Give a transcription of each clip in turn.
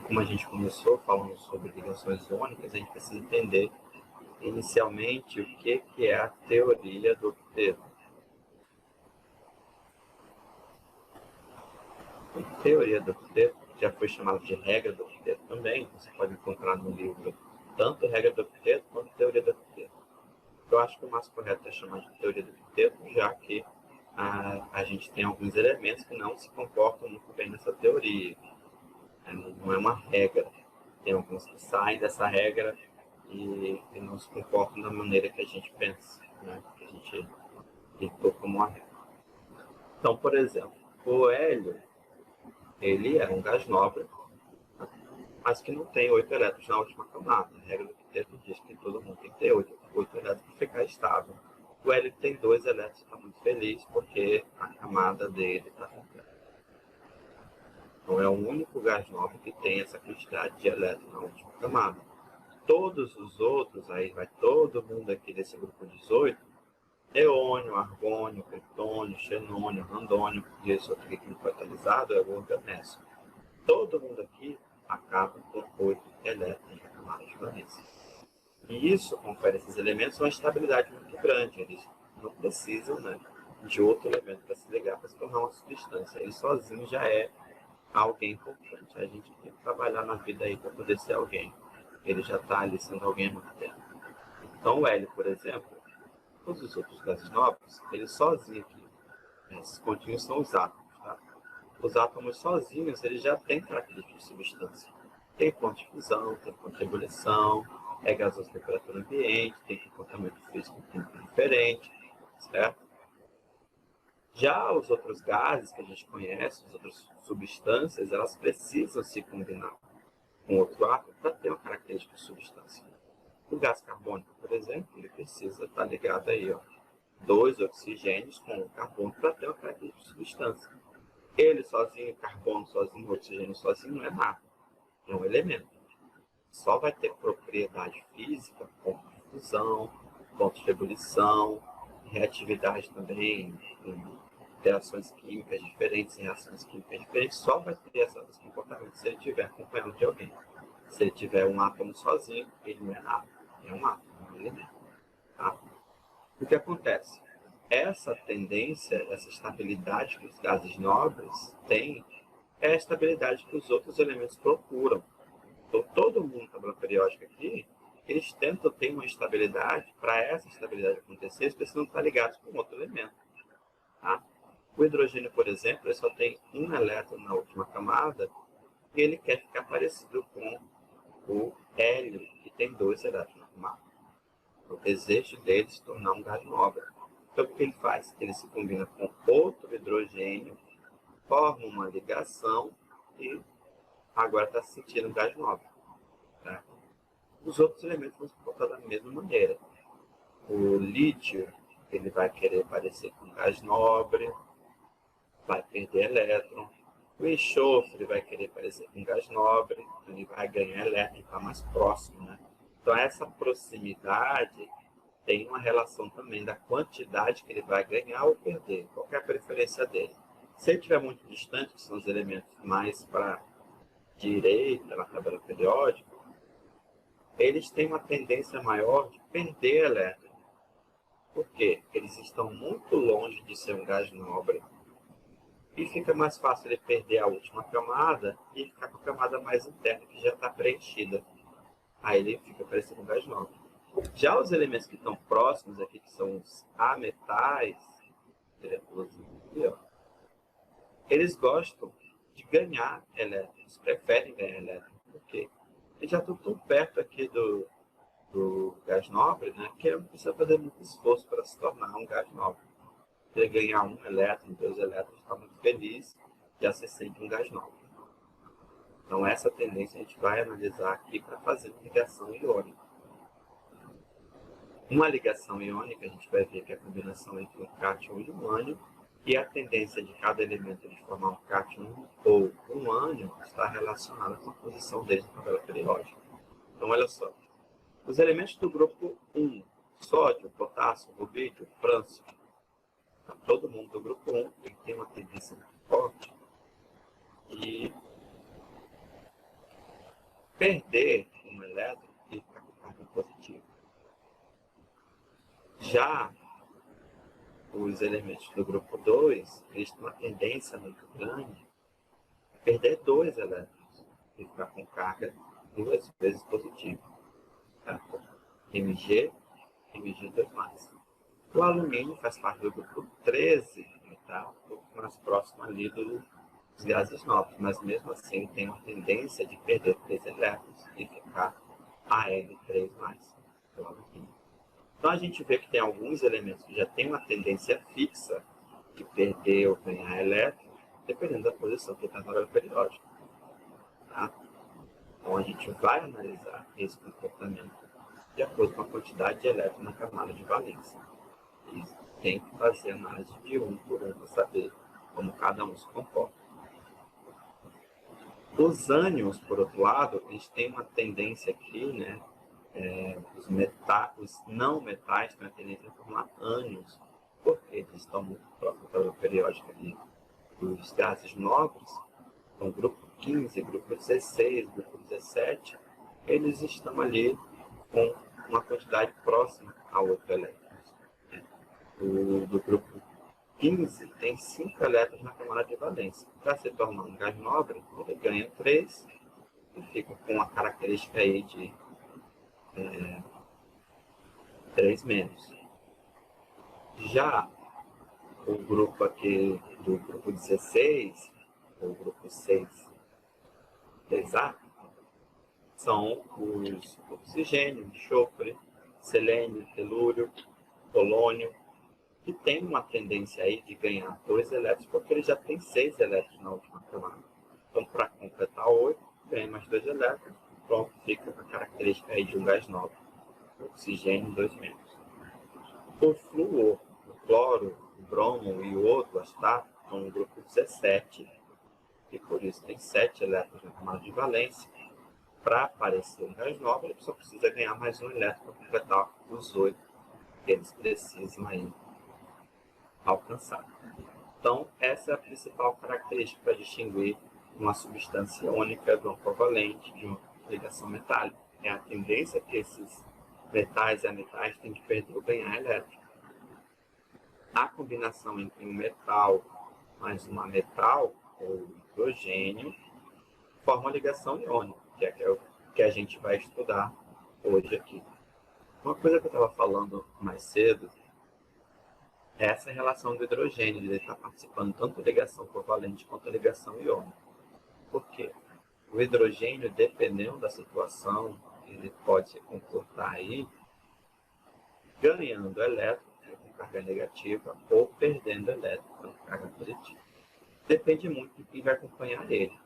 como a gente começou falando sobre ligações iônicas, a gente precisa entender inicialmente o que é a teoria do octeto. A teoria do octeto já foi chamada de regra do octeto também. Você pode encontrar no livro tanto regra do octeto quanto teoria do octeto. Eu acho que o mais correto é chamar de teoria do octeto, já que a gente tem alguns elementos que não se comportam muito bem nessa teoria. Não é uma regra. Tem alguns que saem dessa regra e não se comportam da maneira que a gente pensa, né? Que a gente dictou como uma regra. Então, por exemplo, o hélio, ele é um gás nobre, mas que não tem 8 elétrons na última camada. A regra do octeto diz que todo mundo tem que ter 8 elétrons para ficar estável. O hélio tem 2 elétrons, está muito feliz porque a camada dele está completa. Então é o único gás nobre que tem essa quantidade de elétrons na última camada. Todos os outros, aí vai todo mundo aqui desse grupo 18, neônio, argônio, criptônio, xenônio, randônio, e esse outro aqui que não foi atualizado é o organésio. Todo mundo aqui acaba com 8 elétrons na camada de valência. E isso confere a esses elementos uma estabilidade muito grande. Eles não precisam, né, de outro elemento para se ligar, para se tornar uma substância. Ele sozinho já é alguém importante. A gente tem que trabalhar na vida aí para poder ser alguém. Ele já está ali sendo alguém há muito tempo. Então o hélio, por exemplo, todos os outros gases nobres, ele sozinho aqui, esses pontinhos são os átomos, tá? Os átomos sozinhos, eles já têm características de substância. Tem ponto de fusão, tem ponto de ebulição, é gasoso temperatura ambiente, tem comportamento físico diferente, certo? Já os outros gases que a gente conhece, as outras substâncias, elas precisam se combinar com outro átomo para ter uma característica de substância. O gás carbônico, por exemplo, ele precisa estar ligado aí, ó, 2 oxigênios com um carbono para ter uma característica de substância. Ele sozinho, carbono sozinho, oxigênio sozinho, não é nada. É um elemento. Só vai ter propriedade física, ponto de fusão, ponto de ebulição, reatividade também, interações químicas diferentes, reações químicas diferentes, só vai ter esses comportamentos se ele estiver acompanhado de alguém. Se ele tiver um átomo sozinho, ele não é nada. É um átomo, é um elemento. Tá? O que acontece? Essa tendência, essa estabilidade que os gases nobres têm, é a estabilidade que os outros elementos procuram. Então, todo mundo na tabela periódica aqui, eles tentam ter uma estabilidade. Para essa estabilidade acontecer, eles precisam estar ligados com outro elemento. Tá? O hidrogênio, por exemplo, ele só tem um elétron na última camada e ele quer ficar parecido com o hélio, que tem 2 elétrons na camada. O desejo dele se tornar um gás nobre. Então, o que ele faz? Ele se combina com outro hidrogênio, forma uma ligação e agora está se sentindo um gás nobre. Tá? Os outros elementos vão se comportar da mesma maneira. O lítio, ele vai querer parecer com um gás nobre, vai perder elétron. O enxofre vai querer parecer com um gás nobre, ele vai ganhar elétron, está mais próximo, né? Então, essa proximidade tem uma relação também da quantidade que ele vai ganhar ou perder, qual é a preferência dele. Se ele estiver muito distante, que são os elementos mais para a direita na tabela periódica, eles têm uma tendência maior de perder elétron. Por quê? Eles estão muito longe de ser um gás nobre e fica mais fácil ele perder a última camada e ficar com a camada mais interna que já está preenchida. Aí ele fica parecendo um gás nobre. Já os elementos que estão próximos aqui, que são os ametais, eles gostam de ganhar elétrons, preferem ganhar elétrons. Por quê? Eles já estão tão perto aqui do gás nobre, né, que ele não precisa fazer muito esforço para se tornar um gás nobre. Se ele ganhar 1 elétron, 2 elétrons, está muito feliz, já se sente um gás nobre. Então essa tendência a gente vai analisar aqui para fazer uma ligação iônica. Uma ligação iônica, a gente vai ver que é a combinação entre um cátion e um ânion, e a tendência de cada elemento de formar um cátion ou um ânion está relacionada com a posição deles na tabela periódica. Então, olha só. Os elementos do grupo 1, sódio, potássio, rubídio, frâncio, todo mundo do grupo 1 ele tem uma tendência muito forte e perder um elétron e ficar com carga positiva. Já os elementos do grupo 2, eles têm uma tendência muito grande a perder 2 elétrons e ficar com carga 2 vezes positiva. Tá? Mg, Mg2+. O alumínio faz parte do grupo 13, tá? Um pouco mais próximo ali dos gases nobres, mas mesmo assim tem uma tendência de perder 3 elétrons e ficar Al3+. Do alumínio. Então a gente vê que tem alguns elementos que já têm uma tendência fixa de perder ou ganhar elétrons, dependendo da posição que está na tabela periódica. Tá? Então a gente vai analisar esse comportamento de acordo com a quantidade de elétrons na camada de valência. E tem que fazer análise de um por um para saber como cada um se comporta. Os ânions, por outro lado, eles têm uma tendência aqui, né? Os não metais têm a tendência a formar ânions, porque eles estão muito próximos da tabela periódica ali dos gases nobres. Então, grupo 15, grupo 16, grupo 17, eles estão ali com uma quantidade próxima a 8 elétrons. O do grupo 15 tem 5 elétrons na camada de valência. Para se tornar um gás nobre, ele ganha 3 e fica com a característica aí de 3 menos. Já o grupo aqui do grupo 16, ou grupo 6, 3A, são os oxigênio, enxofre, selênio, telúrio, polônio, que tem uma tendência aí de ganhar 2 elétrons, porque ele já tem 6 elétrons na última camada. Então, para completar 8, ganha mais 2 elétrons, pronto, fica a característica aí de um gás nobre. Oxigênio 2 menos. O flúor, o cloro, o bromo e o outro, astato, são no grupo 17, e por isso tem 7 elétrons na camada de valência. Para aparecer um gás nobre, ele só precisa ganhar mais um elétron para completar os 8 que eles precisam aí alcançar. Então, essa é a principal característica para distinguir uma substância iônica de uma covalente de uma ligação metálica. É a tendência que esses metais e ametais têm de perder ou ganhar elétron. A combinação entre um metal mais um ametal, ou hidrogênio, forma uma ligação iônica, que é o que a gente vai estudar hoje aqui. Uma coisa que eu estava falando mais cedo é essa relação do hidrogênio, ele está participando tanto da ligação covalente quanto da ligação iônica. Por quê? O hidrogênio, dependendo da situação, ele pode se comportar aí ganhando elétron com carga negativa ou perdendo elétron com carga positiva. Depende muito de quem vai acompanhar ele.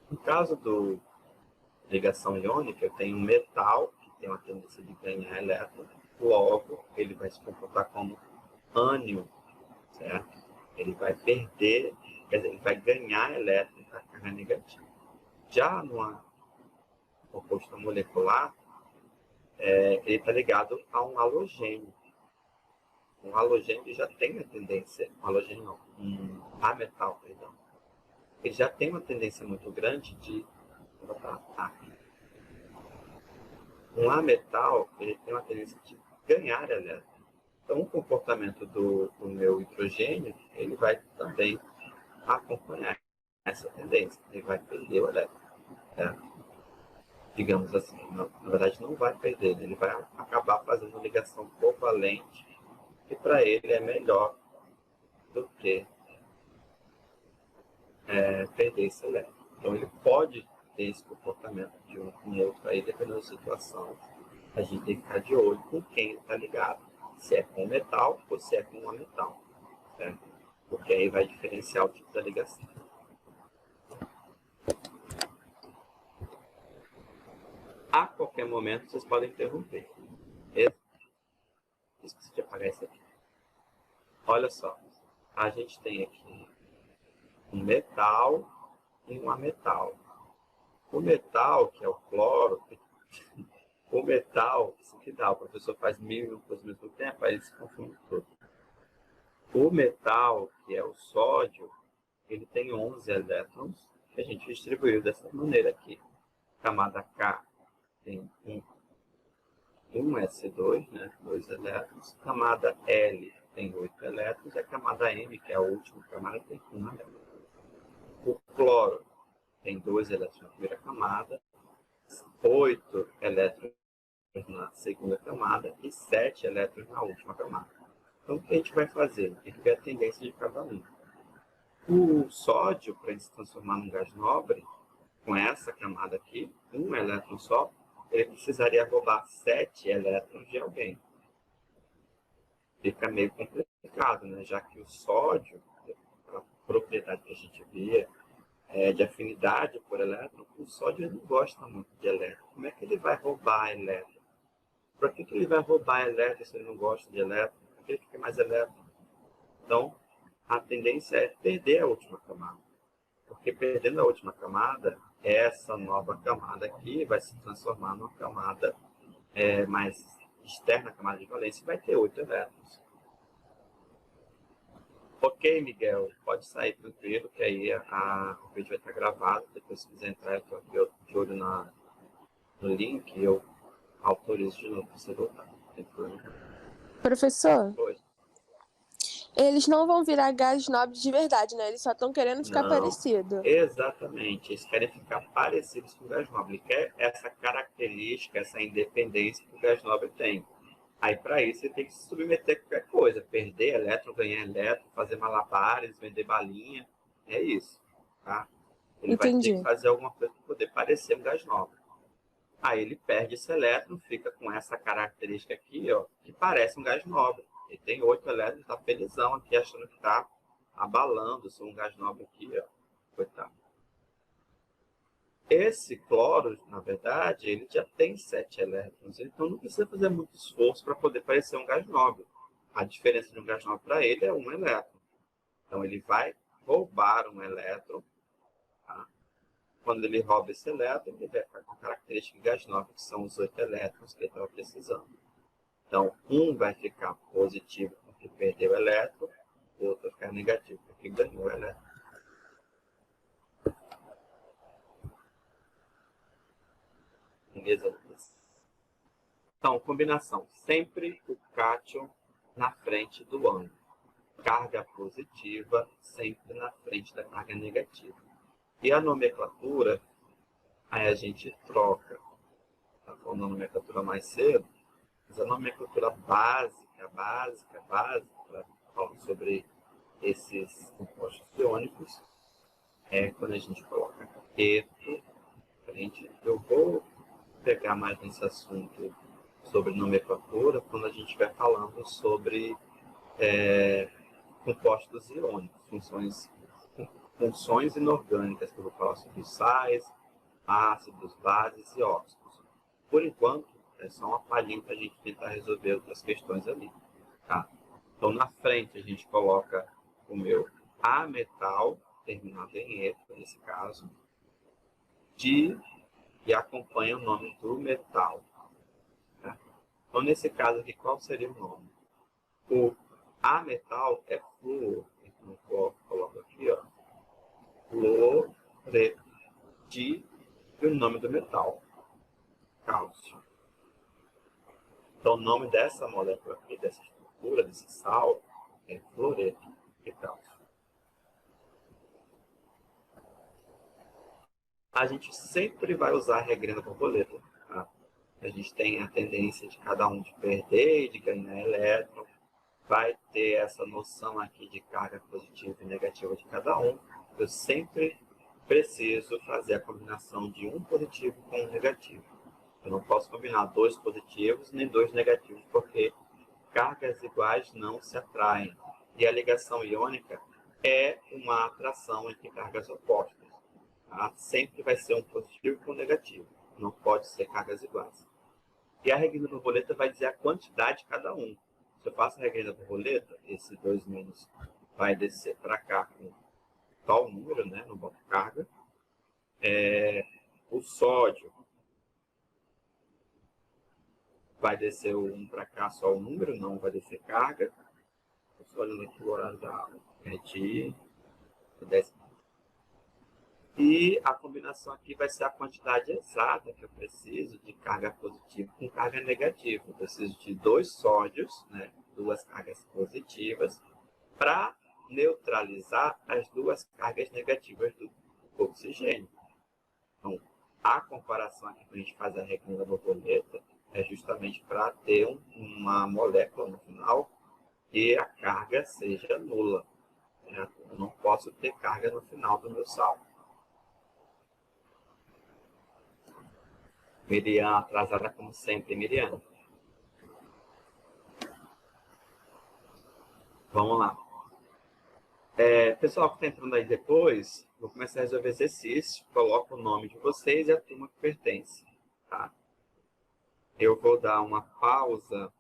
No caso do ligação iônica, eu tenho um metal que tem uma tendência de ganhar elétron, logo ele vai se comportar como ânion, certo? Ele vai perder, quer dizer, ele vai ganhar elétron com carga negativa. Já numa composto molecular, ele está ligado a um halogênio. Um halogênio já tem a tendência, um ametal, perdão. Ele já tem uma tendência muito grande de um ametal, ele tem uma tendência de ganhar elétron. Então, o comportamento do meu hidrogênio, ele vai também acompanhar essa tendência. Ele vai perder o elétron. Digamos assim, na verdade não vai perder, ele vai acabar fazendo uma ligação covalente, que para ele é melhor do que perder esse elétron. Então, ele pode ter esse comportamento de um com o outro aí, dependendo da situação. A gente tem que ficar de olho com quem está ligado. Se é com metal ou se é com um ametal. Certo? Porque aí vai diferenciar o tipo da ligação. A qualquer momento vocês podem interromper. Esqueci de apagar isso aqui. Olha só. A gente tem aqui um metal e um ametal. O metal, que é o cloro, o metal, isso que dá, o professor faz 1001 coisas ao mesmo tempo, aí ele se confunde tudo. O metal, que é o sódio, ele tem 11 elétrons, que a gente distribuiu dessa maneira aqui. Camada K tem um S2, né, 2 elétrons. Camada L tem 8 elétrons. E a camada M, que é a última camada, tem 1 elétron. O cloro tem 2 elétrons na primeira camada, 8 elétrons na segunda camada e 7 elétrons na última camada. Então, o que a gente vai fazer? Tem que ver a tendência de cada um. O sódio, para ele se transformar num gás nobre, com essa camada aqui, um elétron só, ele precisaria roubar 7 elétrons de alguém. Fica meio complicado, né? Já que o sódio, a propriedade que a gente via, de afinidade por elétron, o sódio não gosta muito de elétron. Como é que ele vai roubar elétron? Para que ele vai roubar elétron se ele não gosta de elétron? Por que ele quer mais elétron? Então, a tendência é perder a última camada. Porque perdendo a última camada, essa nova camada aqui vai se transformar numa camada mais externa, a camada de valência, e vai ter 8 elétrons. Ok, Miguel, pode sair tranquilo, que aí o vídeo vai estar gravado. Depois, se quiser entrar, eu estou aqui de olho no link e eu autorizo de novo para você voltar. Tem problema. Professor, Pois. eles não vão virar gases nobres de verdade, né? Eles só estão querendo ficar parecido. Exatamente. Eles querem ficar parecidos com o gás nobre. Ele quer essa característica, essa independência que o gás nobre tem. Aí, para isso, ele tem que se submeter a qualquer coisa. Perder elétron, ganhar elétron, fazer malabares, vender balinha. É isso. Tá? Ele vai ter que fazer alguma coisa para poder parecer um gás nobre. Aí ele perde esse elétron, fica com essa característica aqui, ó, que parece um gás nobre. Ele tem 8 elétrons, está felizão aqui, achando que está abalando, sou um gás nobre aqui, ó. Coitado. Esse cloro, na verdade, ele já tem 7 elétrons, então não precisa fazer muito esforço para poder parecer um gás nobre. A diferença de um gás nobre para ele é 1 elétron. Então ele vai roubar um elétron. Tá? Quando ele rouba esse elétron, ele vai ficar com a característica de gás nobre, que são os 8 elétrons que ele estava precisando. Então, um vai ficar positivo porque perdeu o elétron, o outro vai ficar negativo porque ganhou o elétron. Beleza? Então, combinação. Sempre o cátion na frente do ânon. Carga positiva sempre na frente da carga negativa. E a nomenclatura, aí a gente troca. Tá falando a nomenclatura mais cedo, mas a nomenclatura básica, falando sobre esses compostos iônicos, quando a gente coloca keto, eu vou pegar mais nesse assunto sobre nomenclatura quando a gente estiver falando sobre compostos iônicos, funções inorgânicas, que eu vou falar sobre sais, ácidos, bases e óxidos. Por enquanto, é só uma palhinha para a gente tentar resolver outras questões ali. Tá? Então, na frente, a gente coloca o meu ametal, terminado em eto, nesse caso, e acompanha o nome do metal. Tá? Então, nesse caso aqui, qual seria o nome? O ametal é flúor. Então, eu coloco aqui, ó, fluoreto, e o nome do metal, cálcio. Então, o nome dessa molécula aqui, dessa estrutura, desse sal, é fluoreto de cálcio. A gente sempre vai usar a regrinha da borboleta. Tá? A gente tem a tendência de cada um de perder e de ganhar elétron. Vai ter essa noção aqui de carga positiva e negativa de cada um. Eu sempre preciso fazer a combinação de um positivo com um negativo. Eu não posso combinar 2 positivos nem 2 negativos, porque cargas iguais não se atraem. E a ligação iônica é uma atração entre cargas opostas. Tá? Sempre vai ser um positivo com um negativo. Não pode ser cargas iguais. E a regrinha da borboleta vai dizer a quantidade de cada um. Se eu faço a regrinha da borboleta, esse 2 menos vai descer para cá com tal número, né, no bloco carga. O sódio vai descer o 1 para cá, só o número, não vai descer carga. Estou olhando aqui o horário da aula. E a combinação aqui vai ser a quantidade exata que eu preciso de carga positiva com carga negativa. Eu preciso de 2 sódios, né, 2 cargas positivas, para neutralizar as 2 cargas negativas do oxigênio. Então, a comparação aqui que a gente faz a regrinha da borboleta é justamente para ter uma molécula no final que a carga seja nula. Certo? Eu não posso ter carga no final do meu sal. Miriam, atrasada como sempre, Miriam. Vamos lá. Pessoal que está entrando aí depois, vou começar a resolver exercício, coloco o nome de vocês e a turma que pertence. Tá? Eu vou dar uma pausa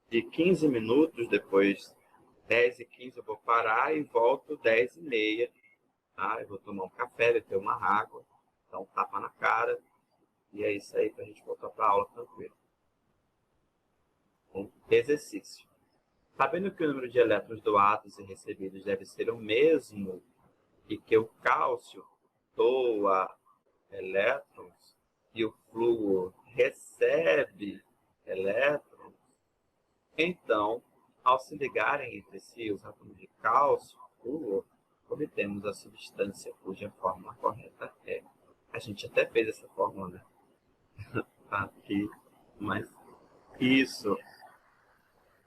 de 15 minutos, depois 10h15 eu vou parar e volto 10h30. Tá? Eu vou tomar um café, beber uma água, dar um tapa na cara, e é isso aí para a gente voltar para a aula tranquilo. Um exercício. Sabendo que o número de elétrons doados e recebidos deve ser o mesmo e que o cálcio doa elétrons e o flúor recebe elétrons, então, ao se ligarem entre si os átomos de cálcio e flúor, obtemos a substância cuja fórmula correta é. A gente até fez essa fórmula, né? Aqui, mas isso.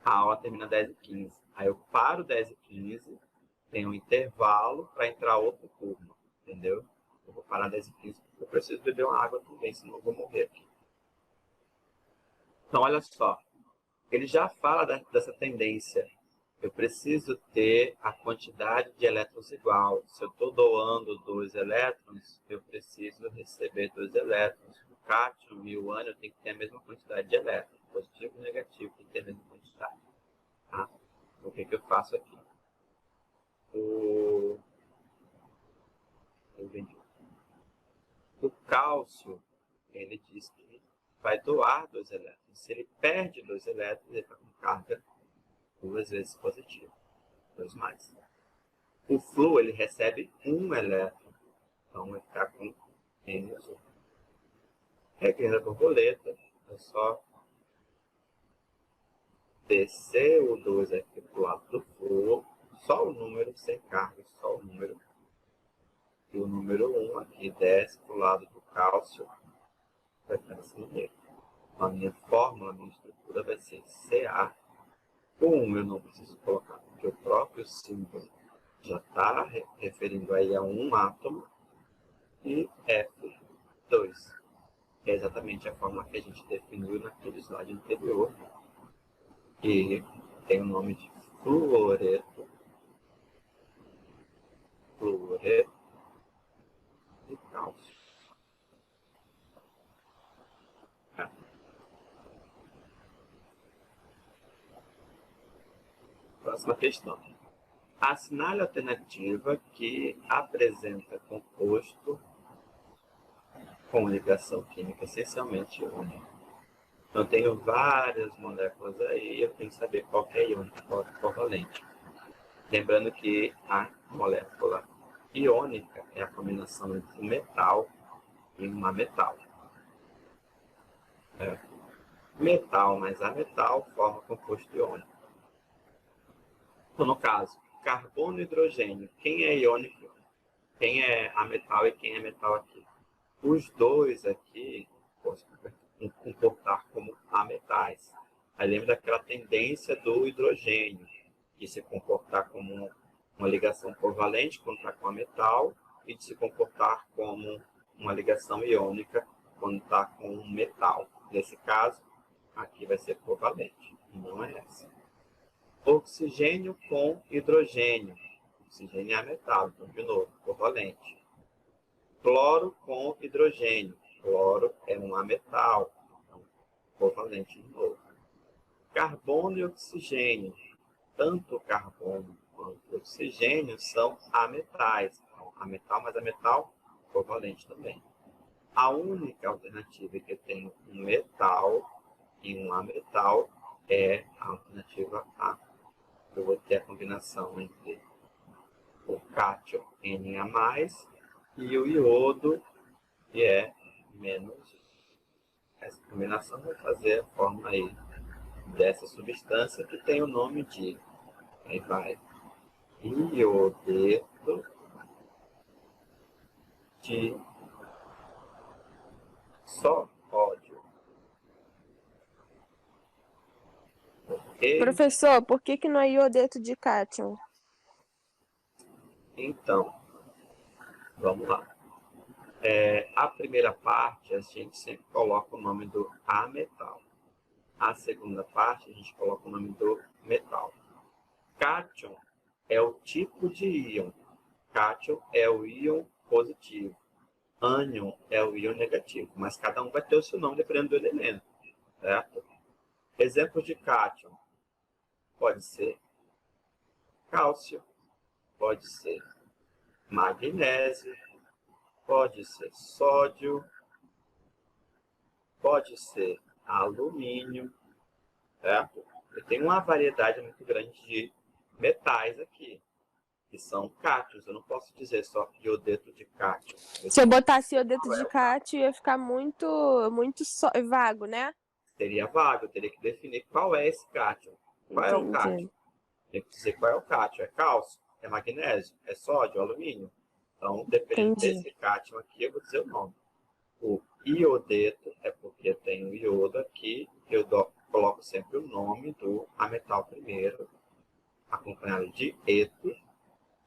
A aula termina 10h15. Aí eu paro 10h15, tem um intervalo para entrar outra turma, entendeu? Eu vou parar 10h15 porque eu preciso beber uma água também, senão eu vou morrer aqui. Então, olha só. Ele já fala dessa tendência. Eu preciso ter a quantidade de elétrons igual. Se eu estou doando 2 elétrons, eu preciso receber 2 elétrons. O cátion e o ânion tem que ter a mesma quantidade de elétrons. Positivo e negativo tem que ter a mesma quantidade. Tá? Então, o que eu faço aqui? O cálcio, ele diz que vai doar 2 elétrons. Se ele perde 2 elétrons, ele está com carga 2 vezes positiva. 2 mais. O flúor, ele recebe 1 elétron. Então, vai ficar com N azul. Regra da borboleta, é só descer o 2 aqui para o lado do flúor, só o número sem carga, só o número. E o número 1 aqui desce para o lado do cálcio, vai ficar nesse número. Então, a minha fórmula, a minha estrutura vai ser Ca. O 1 eu não preciso colocar, porque o próprio símbolo já está referindo aí a um átomo. E F2, que é exatamente a fórmula que a gente definiu naquele slide anterior, que tem o nome de fluoreto de cálcio. Próxima questão. Assinale a alternativa que apresenta composto com ligação química essencialmente iônica. Então, eu tenho várias moléculas aí, eu tenho que saber qual é iônica, qual é covalente. Lembrando que a molécula iônica é a combinação entre um metal e um ametal. Metal mais ametal forma composto iônico. Então, no caso, carbono e hidrogênio, quem é iônico, quem é ametal e quem é metal aqui? Os dois aqui posso comportar como ametais. Aí lembra daquela tendência do hidrogênio, de se comportar como uma ligação covalente quando está com a metal e de se comportar como uma ligação iônica quando está com um metal. Nesse caso, aqui vai ser covalente, e não é essa. Oxigênio com hidrogênio. Oxigênio é metal, então de novo, covalente. Cloro com hidrogênio. Cloro é um ametal, então covalente de novo. Carbono e oxigênio. Tanto carbono quanto oxigênio são ametais. Então, ametal mais ametal, covalente também. A única alternativa que tem um metal e um ametal é a alternativa A. Eu vou ter a combinação entre o cátion Na+, e o iodo, que é menos. Essa combinação vai fazer a forma aí dessa substância que tem o nome de, aí vai, iodeto de sódio. Okay? Professor, por que não é iodeto de cátion? Então, vamos lá. A primeira parte, a gente sempre coloca o nome do ametal. A segunda parte, a gente coloca o nome do metal. Cátion é o tipo de íon. Cátion é o íon positivo. Ânion é o íon negativo. Mas cada um vai ter o seu nome dependendo do elemento. Certo? Exemplos de cátion. Pode ser cálcio, pode ser magnésio, pode ser sódio, pode ser alumínio, certo? E tem uma variedade muito grande de metais aqui, que são cátions. Eu não posso dizer só iodeto de cátion. Se eu botasse iodeto de cátion, ia ficar muito vago, né? Seria vago, eu teria que definir qual é esse cátion. Qual é o cátion? Tem que dizer qual é o cátion. É cálcio? É magnésio? É sódio? Alumínio? Então, dependendo desse cátion aqui, eu vou dizer o nome. O iodeto é porque tem o iodo aqui, eu coloco sempre o nome do ametal primeiro, acompanhado de eto,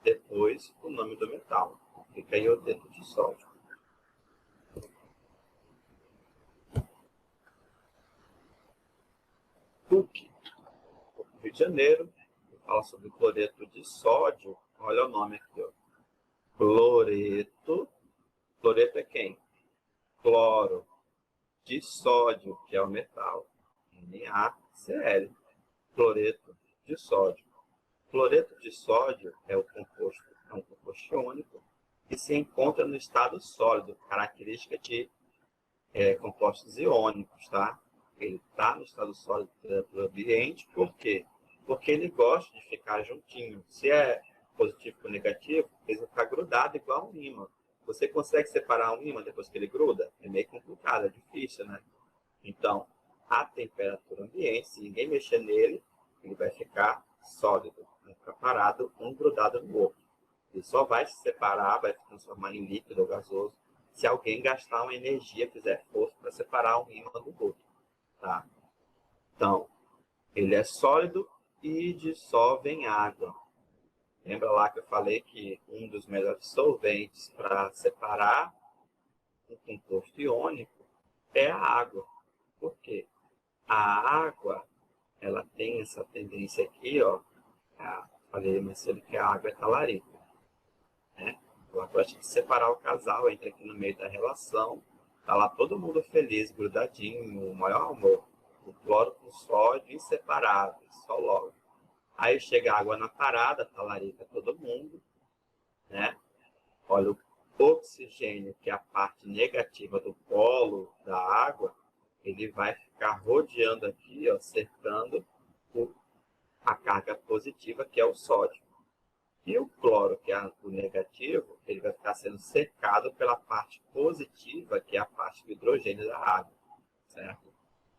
depois o nome do metal. Fica iodeto de sódio. PUC, Rio de Janeiro, fala sobre cloreto de sódio. Olha o nome aqui, ó. Cloreto. Cloreto é quem? Cloro de sódio, que é o metal. NaCl. Cloreto de sódio. Cloreto de sódio é um composto iônico que se encontra no estado sólido, característica de compostos iônicos, tá? Ele está no estado sólido do ambiente, por quê? Porque ele gosta de ficar juntinho. Se é positivo ou negativo, eles vão ficar grudados igual um ímã. Você consegue separar um ímã depois que ele gruda? É meio complicado, é difícil, né? Então, a temperatura ambiente, se ninguém mexer nele, ele vai ficar sólido, vai ficar parado, um grudado no outro. Ele só vai se separar, vai se transformar em líquido ou gasoso, se alguém gastar uma energia, fizer força para separar um ímã do outro. Tá? Então, ele é sólido e dissolve em água. Lembra lá que eu falei que um dos melhores solventes para separar um composto iônico é a água. Por quê? A água, ela tem essa tendência aqui, ó. Falei mais cedo que a água é talarica, né? Ela gosta de separar o casal, entra aqui no meio da relação, tá lá todo mundo feliz, grudadinho, o maior amor. O cloro com sódio inseparáveis, só logo. Aí chega a água na parada, talarica todo mundo, né? Olha, o oxigênio, que é a parte negativa do polo da água, ele vai ficar rodeando aqui, ó, cercando a carga positiva, que é o sódio. E o cloro, que é o negativo, ele vai ficar sendo cercado pela parte positiva, que é a parte do hidrogênio da água, certo?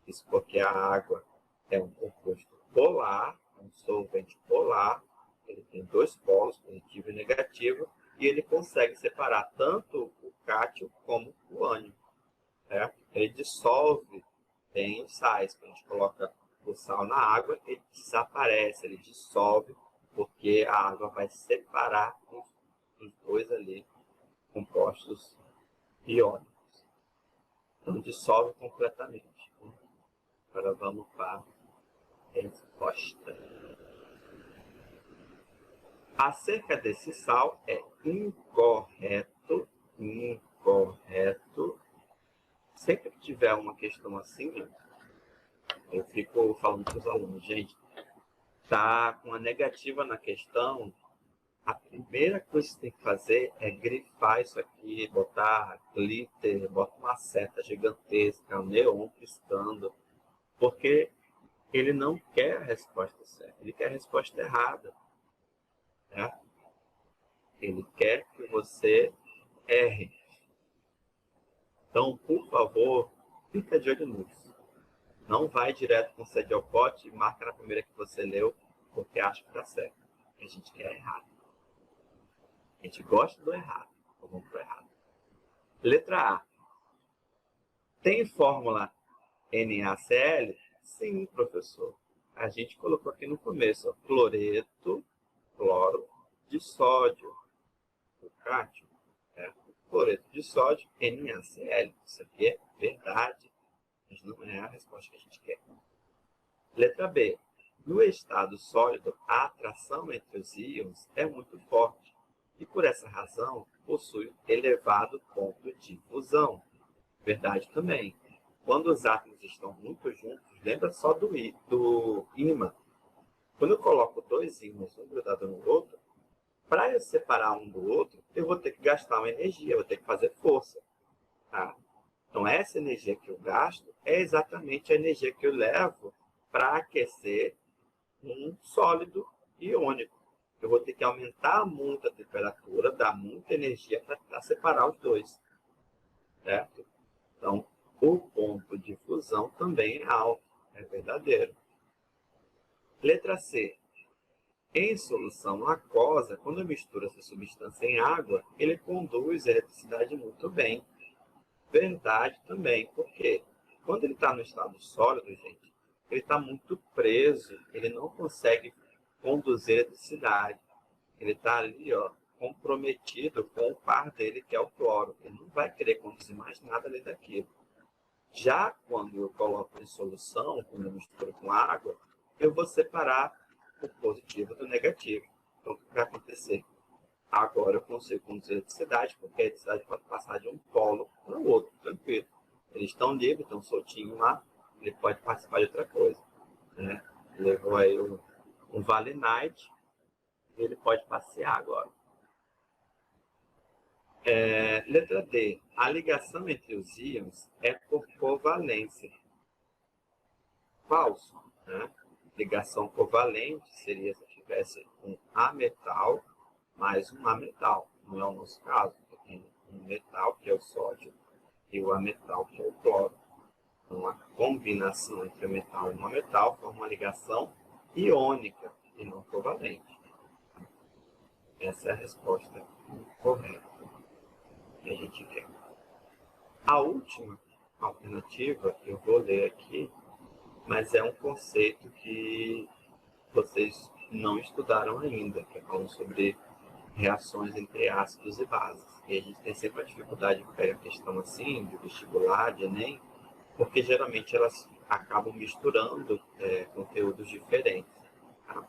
Isso porque a água é um composto polar, um solvente polar, ele tem dois polos, positivo e negativo, e ele consegue separar tanto o cátion como o ânion, certo? Ele dissolve, tem os sais, quando a gente coloca o sal na água, ele desaparece, ele dissolve, porque a água vai separar os dois ali compostos iônicos. Então dissolve completamente. Agora vamos para a resposta. Acerca desse sal é incorreto. Sempre que tiver uma questão assim, eu fico falando para os alunos, gente, tá com a negativa na questão, a primeira coisa que você tem que fazer é grifar isso aqui, botar glitter, botar uma seta gigantesca, um neon piscando, porque ele não quer a resposta certa, ele quer a resposta errada. Né? Ele quer que você erre. Então, por favor, fica de olho nisso. Não vai direto com sede ao pote e marca na primeira que você leu, porque acha que está certo. A gente quer errar. A gente gosta do errado. Então vamos para o errado. Letra A. Tem fórmula NaCl? Sim, professor. A gente colocou aqui no começo, ó, cloreto, cloro de sódio. O cátio, cloreto de sódio, NaCl. Isso aqui é verdade, mas não é a resposta que a gente quer. Letra B. No estado sólido, a atração entre os íons é muito forte e, por essa razão, possui elevado ponto de fusão. Verdade também. Quando os átomos estão muito juntos, lembra só do ímã. Quando eu coloco dois ímãs um grudado no outro, para eu separar um do outro, eu vou ter que gastar uma energia, eu vou ter que fazer força. Tá? Então, essa energia que eu gasto é exatamente a energia que eu levo para aquecer um sólido iônico. Eu vou ter que aumentar muito a temperatura, dar muita energia para separar os dois. Certo? Então, o ponto de fusão também é alto, é verdadeiro. Letra C. Em solução aquosa, quando eu misturo essa substância em água, ele conduz a eletricidade muito bem. Verdade também, porque quando ele está no estado sólido, gente, ele está muito preso, ele não consegue conduzir eletricidade. Ele está ali, ó, comprometido com o par dele, que é o cloro. Ele não vai querer conduzir mais nada além daquilo. Já quando eu coloco em solução, quando eu misturo com água, eu vou separar o positivo do negativo. Então, o que vai acontecer? Agora eu consigo conduzir a eletricidade, porque a eletricidade pode passar de um polo para o outro, tranquilo. Eles estão livres, estão soltinhos lá, ele pode participar de outra coisa. Né? Levou aí um Vale Night, e ele pode passear agora. Letra D. A ligação entre os íons é por covalência. Falso. Né? Ligação covalente seria se tivesse um ametal mais um ametal. Não é o nosso caso, porque tem um metal, que é o sódio, e o ametal, que é o cloro. Então, a combinação entre o metal e o ametal forma uma ligação iônica e não covalente. Essa é a resposta correta que a gente quer. A última alternativa, eu vou ler aqui, mas é um conceito que vocês não estudaram ainda, que é falando sobre reações entre ácidos e bases. E a gente tem sempre a dificuldade de pegar a questão assim, de vestibular, de Enem, porque geralmente elas acabam misturando conteúdos diferentes. Tá?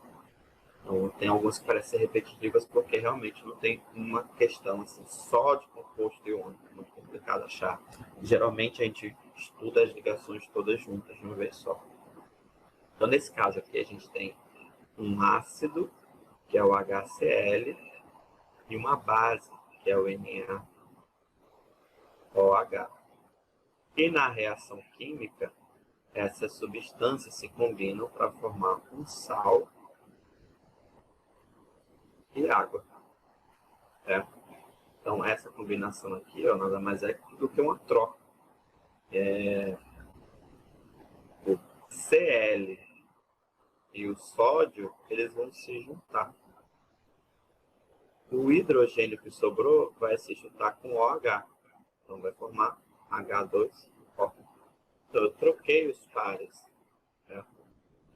Então, tem algumas que parecem repetitivas porque realmente não tem uma questão assim, só de composto iônico, é muito complicado achar. Geralmente a gente estuda as ligações todas juntas de uma vez só. Então, nesse caso aqui, a gente tem um ácido, que é o HCl, e uma base, que é o NaOH. E na reação química, essas substâncias se combinam para formar um sal e água. Então, essa combinação aqui, ó, nada mais é do que uma troca. O Cl e o sódio, eles vão se juntar. O hidrogênio que sobrou vai se juntar com OH. Então, vai formar H2O. Então, eu troquei os pares.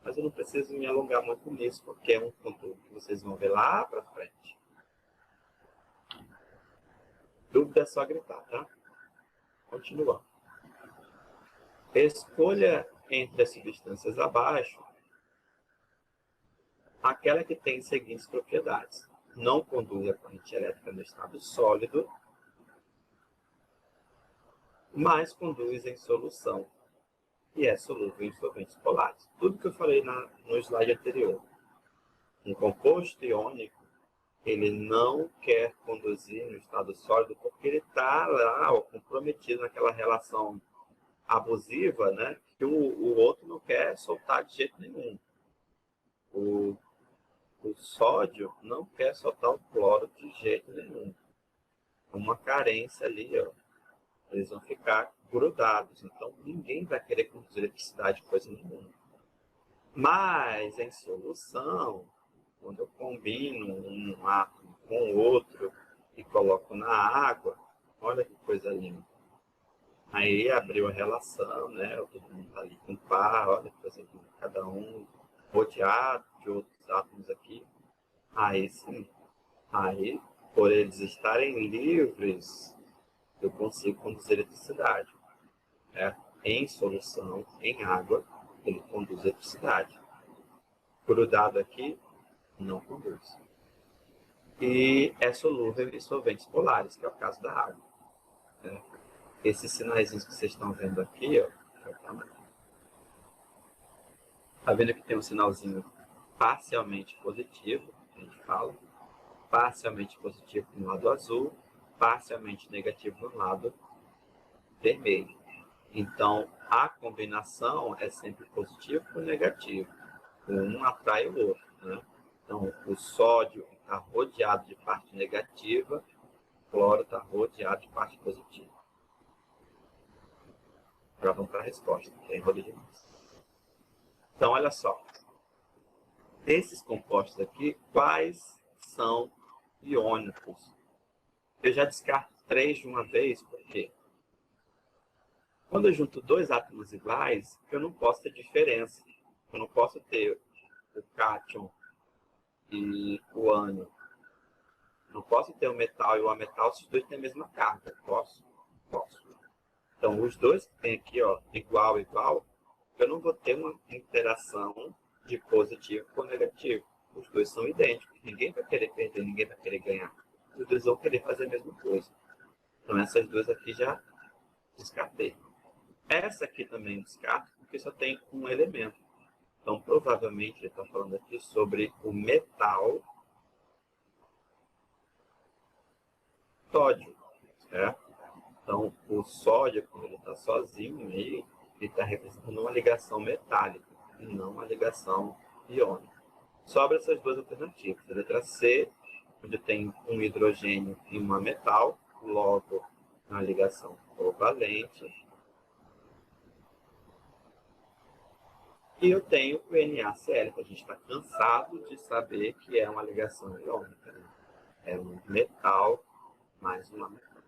Mas eu não preciso me alongar muito nisso, porque é um conteúdo que vocês vão ver lá para frente. Dúvida é só gritar, tá? Continuando. Escolha entre as substâncias abaixo aquela que tem as seguintes propriedades. Não conduz a corrente elétrica no estado sólido, mas conduz em solução e é solúvel em solventes polares. Tudo que eu falei no slide anterior. Um composto iônico, ele não quer conduzir no estado sólido porque ele está lá ó, comprometido naquela relação abusiva, né, que o outro não quer soltar de jeito nenhum. O o sódio não quer soltar o cloro de jeito nenhum. Uma carência ali, ó. Eles vão ficar grudados. Então, ninguém vai querer conduzir eletricidade coisa nenhuma. Mas, em solução, quando eu combino um átomo com outro e coloco na água, olha que coisa linda. Aí abriu a relação, né? Todo mundo está ali com par, olha que coisa linda. Cada um rodeado de outros átomos aqui. Aí sim, aí, por eles estarem livres, eu consigo conduzir eletricidade. Né? Em solução, em água, ele conduz eletricidade. Grudado aqui, não conduz. E é solúvel em solventes polares, que é o caso da água. Né? Esses sinaizinhos que vocês estão vendo aqui, ó, tá vendo que tem um sinalzinho parcialmente positivo, a gente fala, parcialmente positivo no lado azul, parcialmente negativo no lado vermelho. Então, a combinação é sempre positivo com negativo. Um atrai o outro. Né? Então, o sódio está rodeado de parte negativa, o cloro está rodeado de parte positiva. Agora vamos para a resposta, que é enrolho demais. Então, olha só. Esses compostos aqui, quais são iônicos? Eu já descarto 3 de uma vez, por quê? Quando eu junto dois átomos iguais, eu não posso ter diferença. Eu não posso ter o cátion e o ânion. Não posso ter o metal e o ametal se os dois têm a mesma carga. Posso? Posso. Então, os dois que tem aqui, ó, igual, igual, eu não vou ter uma interação de positivo com negativo. Os dois são idênticos. Ninguém vai querer perder, ninguém vai querer ganhar. Os dois vão querer fazer a mesma coisa. Então, essas duas aqui já descartei. Essa aqui também descarto, porque só tem um elemento. Então, provavelmente, ele está falando aqui sobre o metal sódio, certo? Então, o sódio, quando ele está sozinho, ele está representando uma ligação metálica, e não uma ligação iônica. Sobra essas duas alternativas. A letra C, onde tem um hidrogênio e uma metal, logo uma ligação covalente. E eu tenho o NaCl, que a gente está cansado de saber que é uma ligação iônica. Né? É um metal mais uma metal.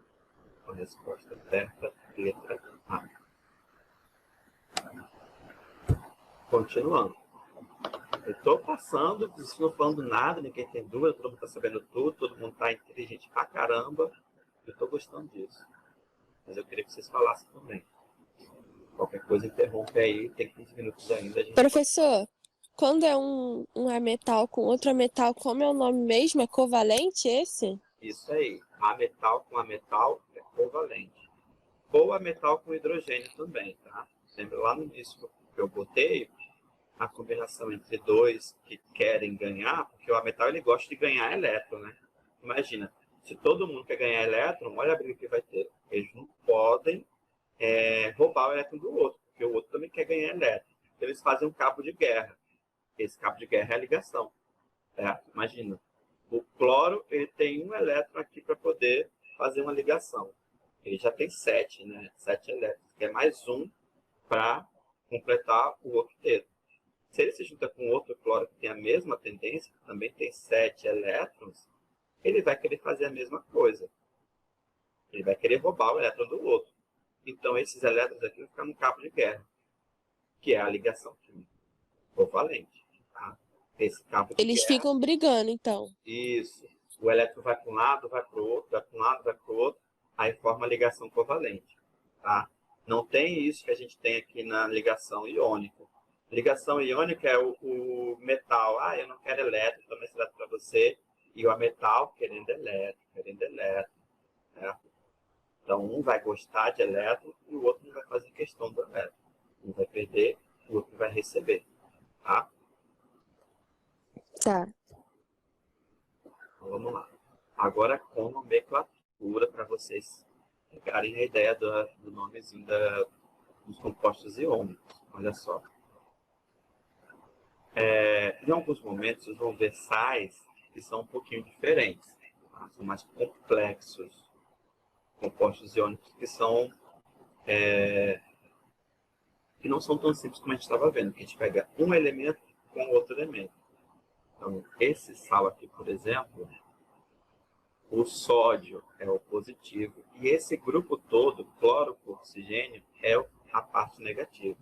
A resposta certa, letra A. Continuando. Eu estou passando, não estou falando nada, ninguém tem dúvida, todo mundo está sabendo tudo, todo mundo está inteligente pra caramba. Eu estou gostando disso. Mas eu queria que vocês falassem também. Qualquer coisa interrompe aí, tem 15 minutos ainda. A gente Professor, quando é um ametal com outro ametal, como é o nome mesmo? É covalente esse? Isso aí. Ametal com ametal é covalente. Ou ametal com hidrogênio também, tá? Lembra lá no início que eu botei a combinação entre dois que querem ganhar, porque o ametal ele gosta de ganhar elétron, né? Imagina, se todo mundo quer ganhar elétron, olha a briga que vai ter. Eles não podem roubar o elétron do outro, porque o outro também quer ganhar elétron. Então eles fazem um cabo de guerra. Esse cabo de guerra é a ligação. Certo? Imagina, o cloro ele tem um elétron aqui para poder fazer uma ligação. Ele já tem 7, né? 7 elétrons, que é mais um para completar o octeto. Se ele se junta com outro cloro que tem a mesma tendência, que também tem 7 elétrons, ele vai querer fazer a mesma coisa. Ele vai querer roubar o elétron do outro. Então, esses elétrons aqui vão ficar no cabo de guerra, que é a ligação química covalente. Tá? Esse cabo de Eles guerra, ficam brigando, então. isso. O elétron vai para um lado, vai para o outro, vai para um lado, vai para o outro, aí forma a ligação covalente. Tá? Não tem isso que a gente tem aqui na ligação iônica. Ligação iônica é o metal. Ah, eu não quero elétron, toma esse elétron para você. E o ametal querendo elétron, querendo elétron. Né? Então, um vai gostar de elétron e o outro não vai fazer questão do elétron. Um vai perder, o outro vai receber. Tá? Tá. Então, vamos lá. Agora, com nomenclatura, para vocês pegarem a ideia do nomezinho dos compostos iônicos. Olha só. Em alguns momentos, vocês vão ver sais que são um pouquinho diferentes, tá? São mais complexos, compostos iônicos que não são tão simples como a gente estava vendo, que a gente pega um elemento com outro elemento. Então, esse sal aqui, por exemplo, o sódio é o positivo, e esse grupo todo, cloro com oxigênio, é a parte negativa.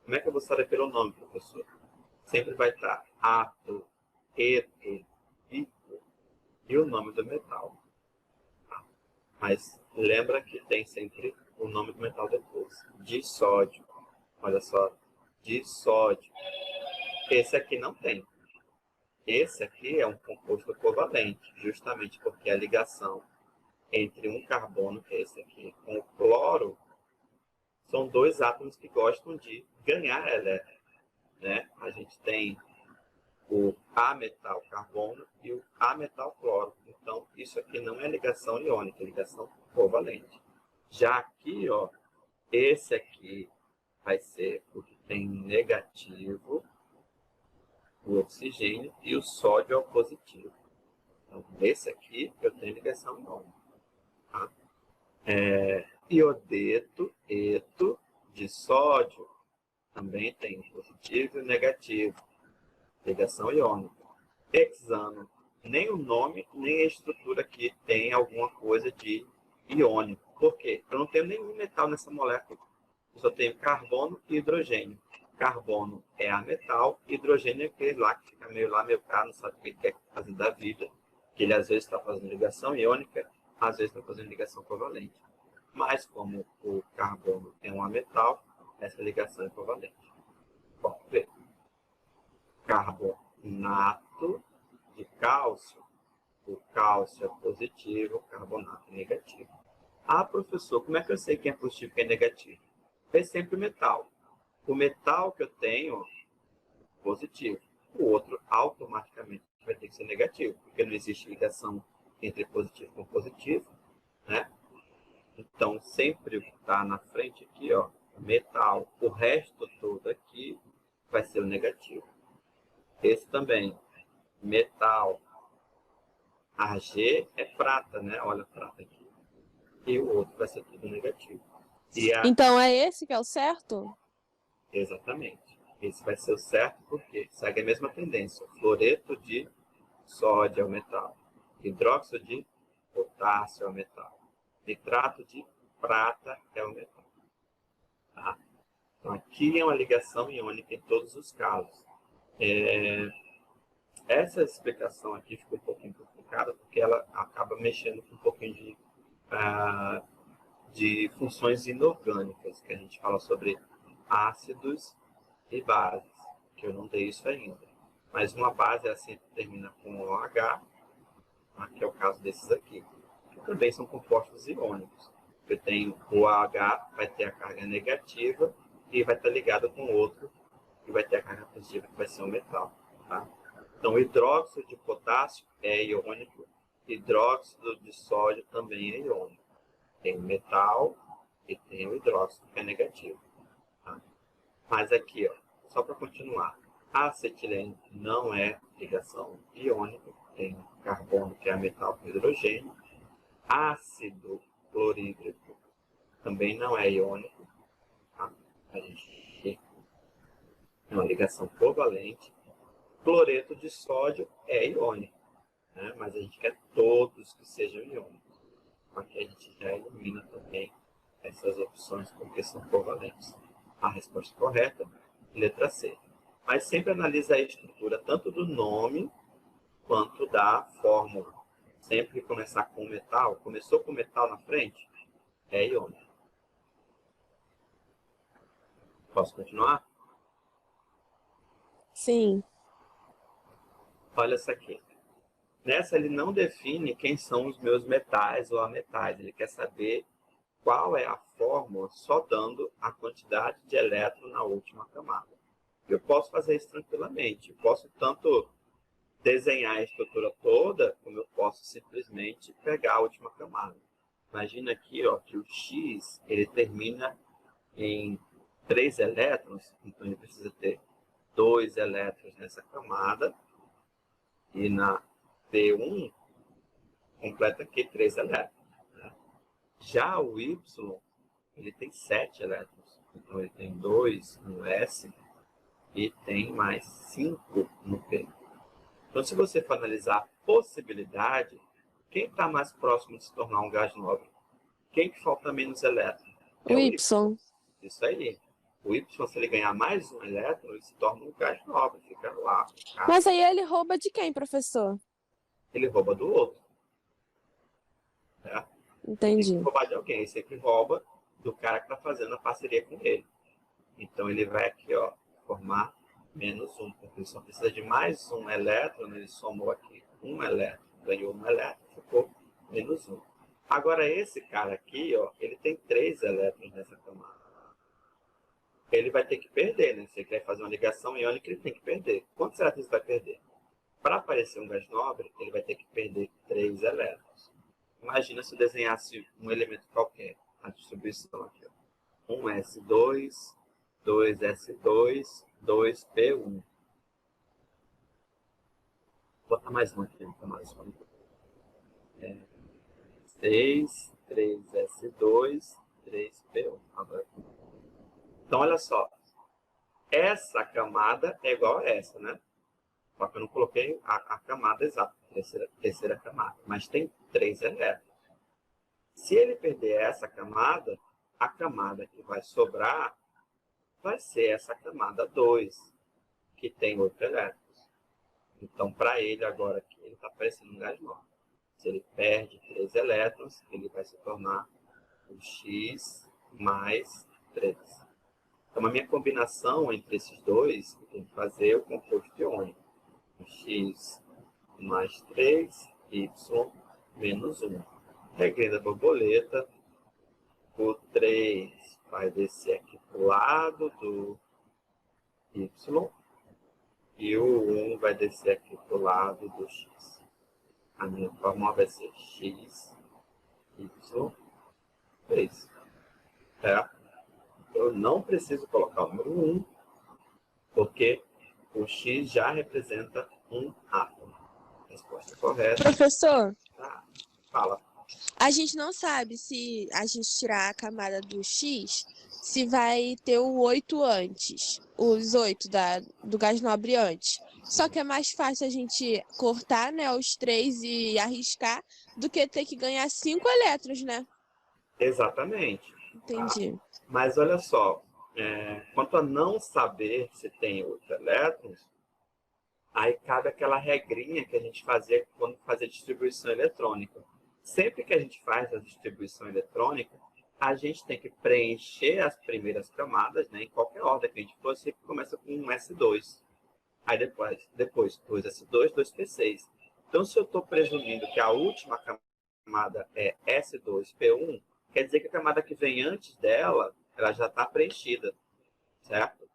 Como é que eu vou saber pelo nome, professor? Sempre vai estar ato, eto, ico e o nome do metal. Mas lembra que tem sempre o nome do metal depois. Dissódio. Olha só. Dissódio. Esse aqui não tem. Esse aqui é um composto covalente, justamente porque a ligação entre um carbono, que é esse aqui, com o cloro, são dois átomos que gostam de ganhar elétron, né? A gente tem o A-metal carbono e o A-metal cloro. Então, isso aqui não é ligação iônica, é ligação covalente. Já aqui, ó, esse aqui vai ser o que tem negativo, o oxigênio, e o sódio é o positivo. Então, nesse aqui, eu tenho ligação iônica. Tá? Iodeto, eto, de sódio, também tem positivo e negativo. Ligação iônica. Hexano, nem o nome, nem a estrutura aqui tem alguma coisa de iônico. Por quê? Eu não tenho nenhum metal nessa molécula. Eu só tenho carbono e hidrogênio. Carbono é a metal, hidrogênio é aquele lá que fica meio lá, meio cá, não sabe o que ele quer fazer da vida. Que ele às vezes está fazendo ligação iônica, às vezes está fazendo ligação covalente. Mas como o carbono é um ametal, essa ligação é covalente. Bom, vê. Carbonato de cálcio, o cálcio é positivo, o carbonato é negativo. Ah, professor, como é que eu sei quem é positivo e quem é negativo? É sempre o metal. O metal que eu tenho, positivo. O outro, automaticamente, vai ter que ser negativo, porque não existe ligação entre positivo com positivo, né? Então, sempre o que está na frente aqui, ó, metal. O resto todo aqui vai ser o negativo. Esse também, metal. Ag é prata, né? Olha a prata aqui. E o outro vai ser tudo negativo. Então é esse que é o certo? Exatamente. Esse vai ser o certo porque segue a mesma tendência. Fluoreto de sódio é o metal. Hidróxido de potássio é o metal. Nitrato de prata é o metal. Tá? Então aqui é uma ligação iônica em todos os casos. Essa explicação aqui ficou um pouquinho complicada porque ela acaba mexendo com um pouquinho de funções inorgânicas, que a gente fala sobre ácidos e bases, que eu não dei isso ainda. Mas uma base assim termina com OH, que é o caso desses aqui, que também são compostos iônicos. Eu tenho o OH, vai ter a carga negativa e vai estar ligado com outro que vai ter a carga positiva, que vai ser o metal. Tá? Então, hidróxido de potássio é iônico, hidróxido de sódio também é iônico. Tem o metal e tem o hidróxido, que é negativo. Tá? Mas aqui, ó, só para continuar, a acetileno não é ligação iônica, tem carbono, que é metal com hidrogênio. Ácido clorídrico também não é iônico. Tá? A gente tem uma ligação covalente. Cloreto de sódio é iônico, né? Mas a gente quer todos que sejam iônicos. Aqui a gente já elimina também essas opções porque são covalentes. A resposta correta, letra C. Mas sempre analisa a estrutura tanto do nome quanto da fórmula. Sempre que começar com metal, começou com metal na frente, é iônico. Posso continuar? Sim. Olha essa aqui. Nessa, ele não define quem são os meus metais ou ametais. Ele quer saber qual é a fórmula só dando a quantidade de elétron na última camada. Eu posso fazer isso tranquilamente. Eu posso tanto desenhar a estrutura toda, como eu posso simplesmente pegar a última camada. Imagina aqui, ó, que o X ele termina em 3 elétrons, então ele precisa ter 2 elétrons nessa camada. E na P1, completa aqui 3 elétrons. Né? Já o Y, ele tem 7 elétrons. Então, ele tem 2 no S e tem mais 5 no P. Então, se você for analisar a possibilidade, quem está mais próximo de se tornar um gás nobre? Quem que falta menos elétrons? O Y. Isso aí. O Y, se ele ganhar mais um elétron, ele se torna um gás nobre, fica lá. Mas aí ele rouba de quem, professor? Ele rouba do outro. Né? Entendi. Tem que roubar de alguém, ele sempre rouba do cara que está fazendo a parceria com ele. Então ele vai aqui, ó, formar menos um, porque ele só precisa de mais um elétron, ele somou aqui um elétron, ganhou um elétron, ficou menos um. Agora esse cara aqui, ó, ele tem 3 elétrons nessa camada. Ele vai ter que perder, né? Se ele quer fazer uma ligação iônica, ele tem que perder. Quantos elétrons ele vai perder? Para aparecer um gás nobre, ele vai ter que perder 3 elétrons. Imagina se eu desenhasse um elemento qualquer, a distribuição aqui, ó. 1s2, 2s2, 2p1. Vou botar mais um aqui, vou mais um. 6, 3s2, 3p1. Agora. Então, olha só. Essa camada é igual a essa, né? Só que eu não coloquei a camada exata, terceira camada. Mas tem 3 elétrons. Se ele perder essa camada, a camada que vai sobrar vai ser essa camada 2, que tem 8 elétrons. Então, para ele agora aqui, ele está parecendo um gás nobre. Se ele perde 3 elétrons, ele vai se tornar o X mais 3. Então, a minha combinação entre esses dois, eu tenho que fazer o composto iônico. X mais 3, Y menos 1. Regrinha da borboleta, o 3 vai descer aqui para o lado do Y e o 1 vai descer aqui para o lado do X. A minha fórmula vai ser X, Y, 3. Eu não preciso colocar o número 1, porque o X já representa um átomo. Resposta correta. Professor, Fala. a gente não sabe se a gente tirar a camada do X, se vai ter o 8 antes, os 8 do gás nobre antes. Só que é mais fácil a gente cortar, né, os 3 e arriscar do que ter que ganhar 5 elétrons, né? Exatamente. Entendi. Tá? Mas olha só, quanto a não saber se tem 8 elétrons, aí cabe aquela regrinha que a gente fazia quando fazia distribuição eletrônica. Sempre que a gente faz a distribuição eletrônica, a gente tem que preencher as primeiras camadas, né, em qualquer ordem que a gente for, sempre começa com um S2. Aí depois 2S2, 2P6. Então, se eu estou presumindo que a última camada é S2P1, quer dizer que a camada que vem antes dela, ela já está preenchida, certo?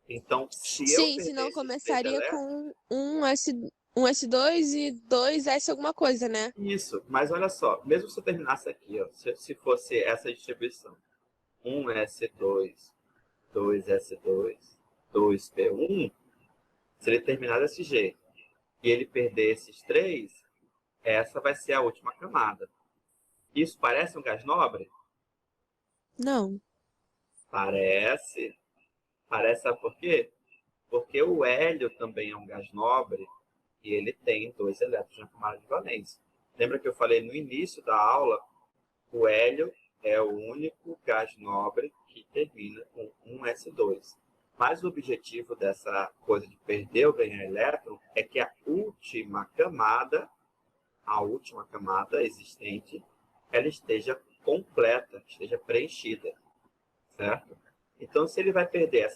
Então, se eu Sim, perder senão esses começaria 3 com um S2 e 2S alguma coisa, né? Isso, mas olha só, mesmo se eu terminasse aqui, ó, se fosse essa distribuição, 1S2, 2S2, 2P1, se ele terminar desse jeito e ele perder esses 3, essa vai ser a última camada. Isso parece um gás nobre? Não. Parece. Parece, sabe por quê? Porque o hélio também é um gás nobre e ele tem 2 elétrons na camada de valência. Lembra que eu falei no início da aula, o hélio é o único gás nobre que termina com 1s2. Mas o objetivo dessa coisa de perder ou ganhar elétron é que a última camada existente, ela esteja completa, esteja preenchida, certo? Então, se ele vai perder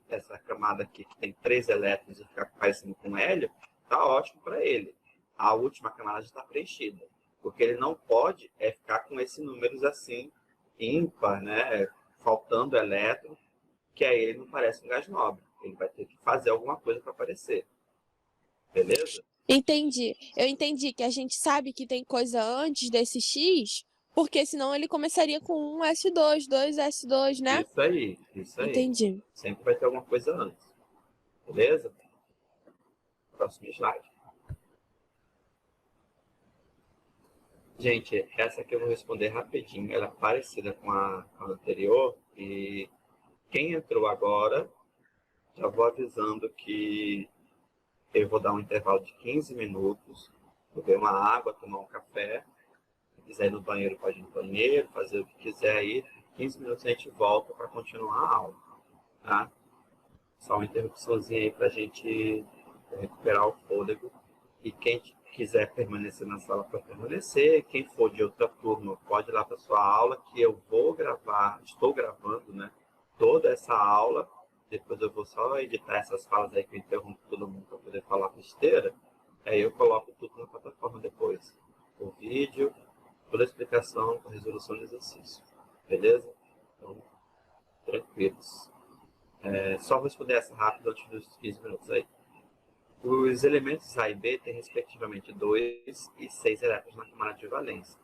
essa camada aqui, que tem 3 elétrons e ficar parecendo com hélio, tá ótimo para ele. A última camada já está preenchida. Porque ele não pode ficar com esses números assim, ímpar, né? Faltando elétron, que aí ele não parece um gás nobre. Ele vai ter que fazer alguma coisa para aparecer. Beleza? Entendi. Eu entendi que a gente sabe que tem coisa antes desse X, porque senão ele começaria com 1S2, 2S2, né? Isso aí, isso aí. Entendi. Sempre vai ter alguma coisa antes. Beleza? Próximo slide. Gente, essa aqui eu vou responder rapidinho. Ela é parecida com a anterior. E quem entrou agora, já vou avisando que eu vou dar um intervalo de 15 minutos. Beber uma água, tomar um café. Se quiser ir no banheiro, pode ir no banheiro, fazer o que quiser aí. 15 minutos a gente volta para continuar a aula. Tá? Só uma interrupçãozinha aí para a gente recuperar o fôlego. E quem quiser permanecer na sala pode permanecer. Quem for de outra turma pode ir lá para sua aula, que eu vou gravar, estou gravando, né, toda essa aula. Depois eu vou só editar essas falas aí que eu interrompo todo mundo para poder falar besteira. Aí eu coloco tudo na plataforma depois. O vídeo, toda a explicação com resolução de exercício. Beleza? Então, tranquilos. Só vou responder essa rápido antes dos 15 minutos aí. Os elementos A e B têm, respectivamente, 2 e 6 elétrons na camada de valência.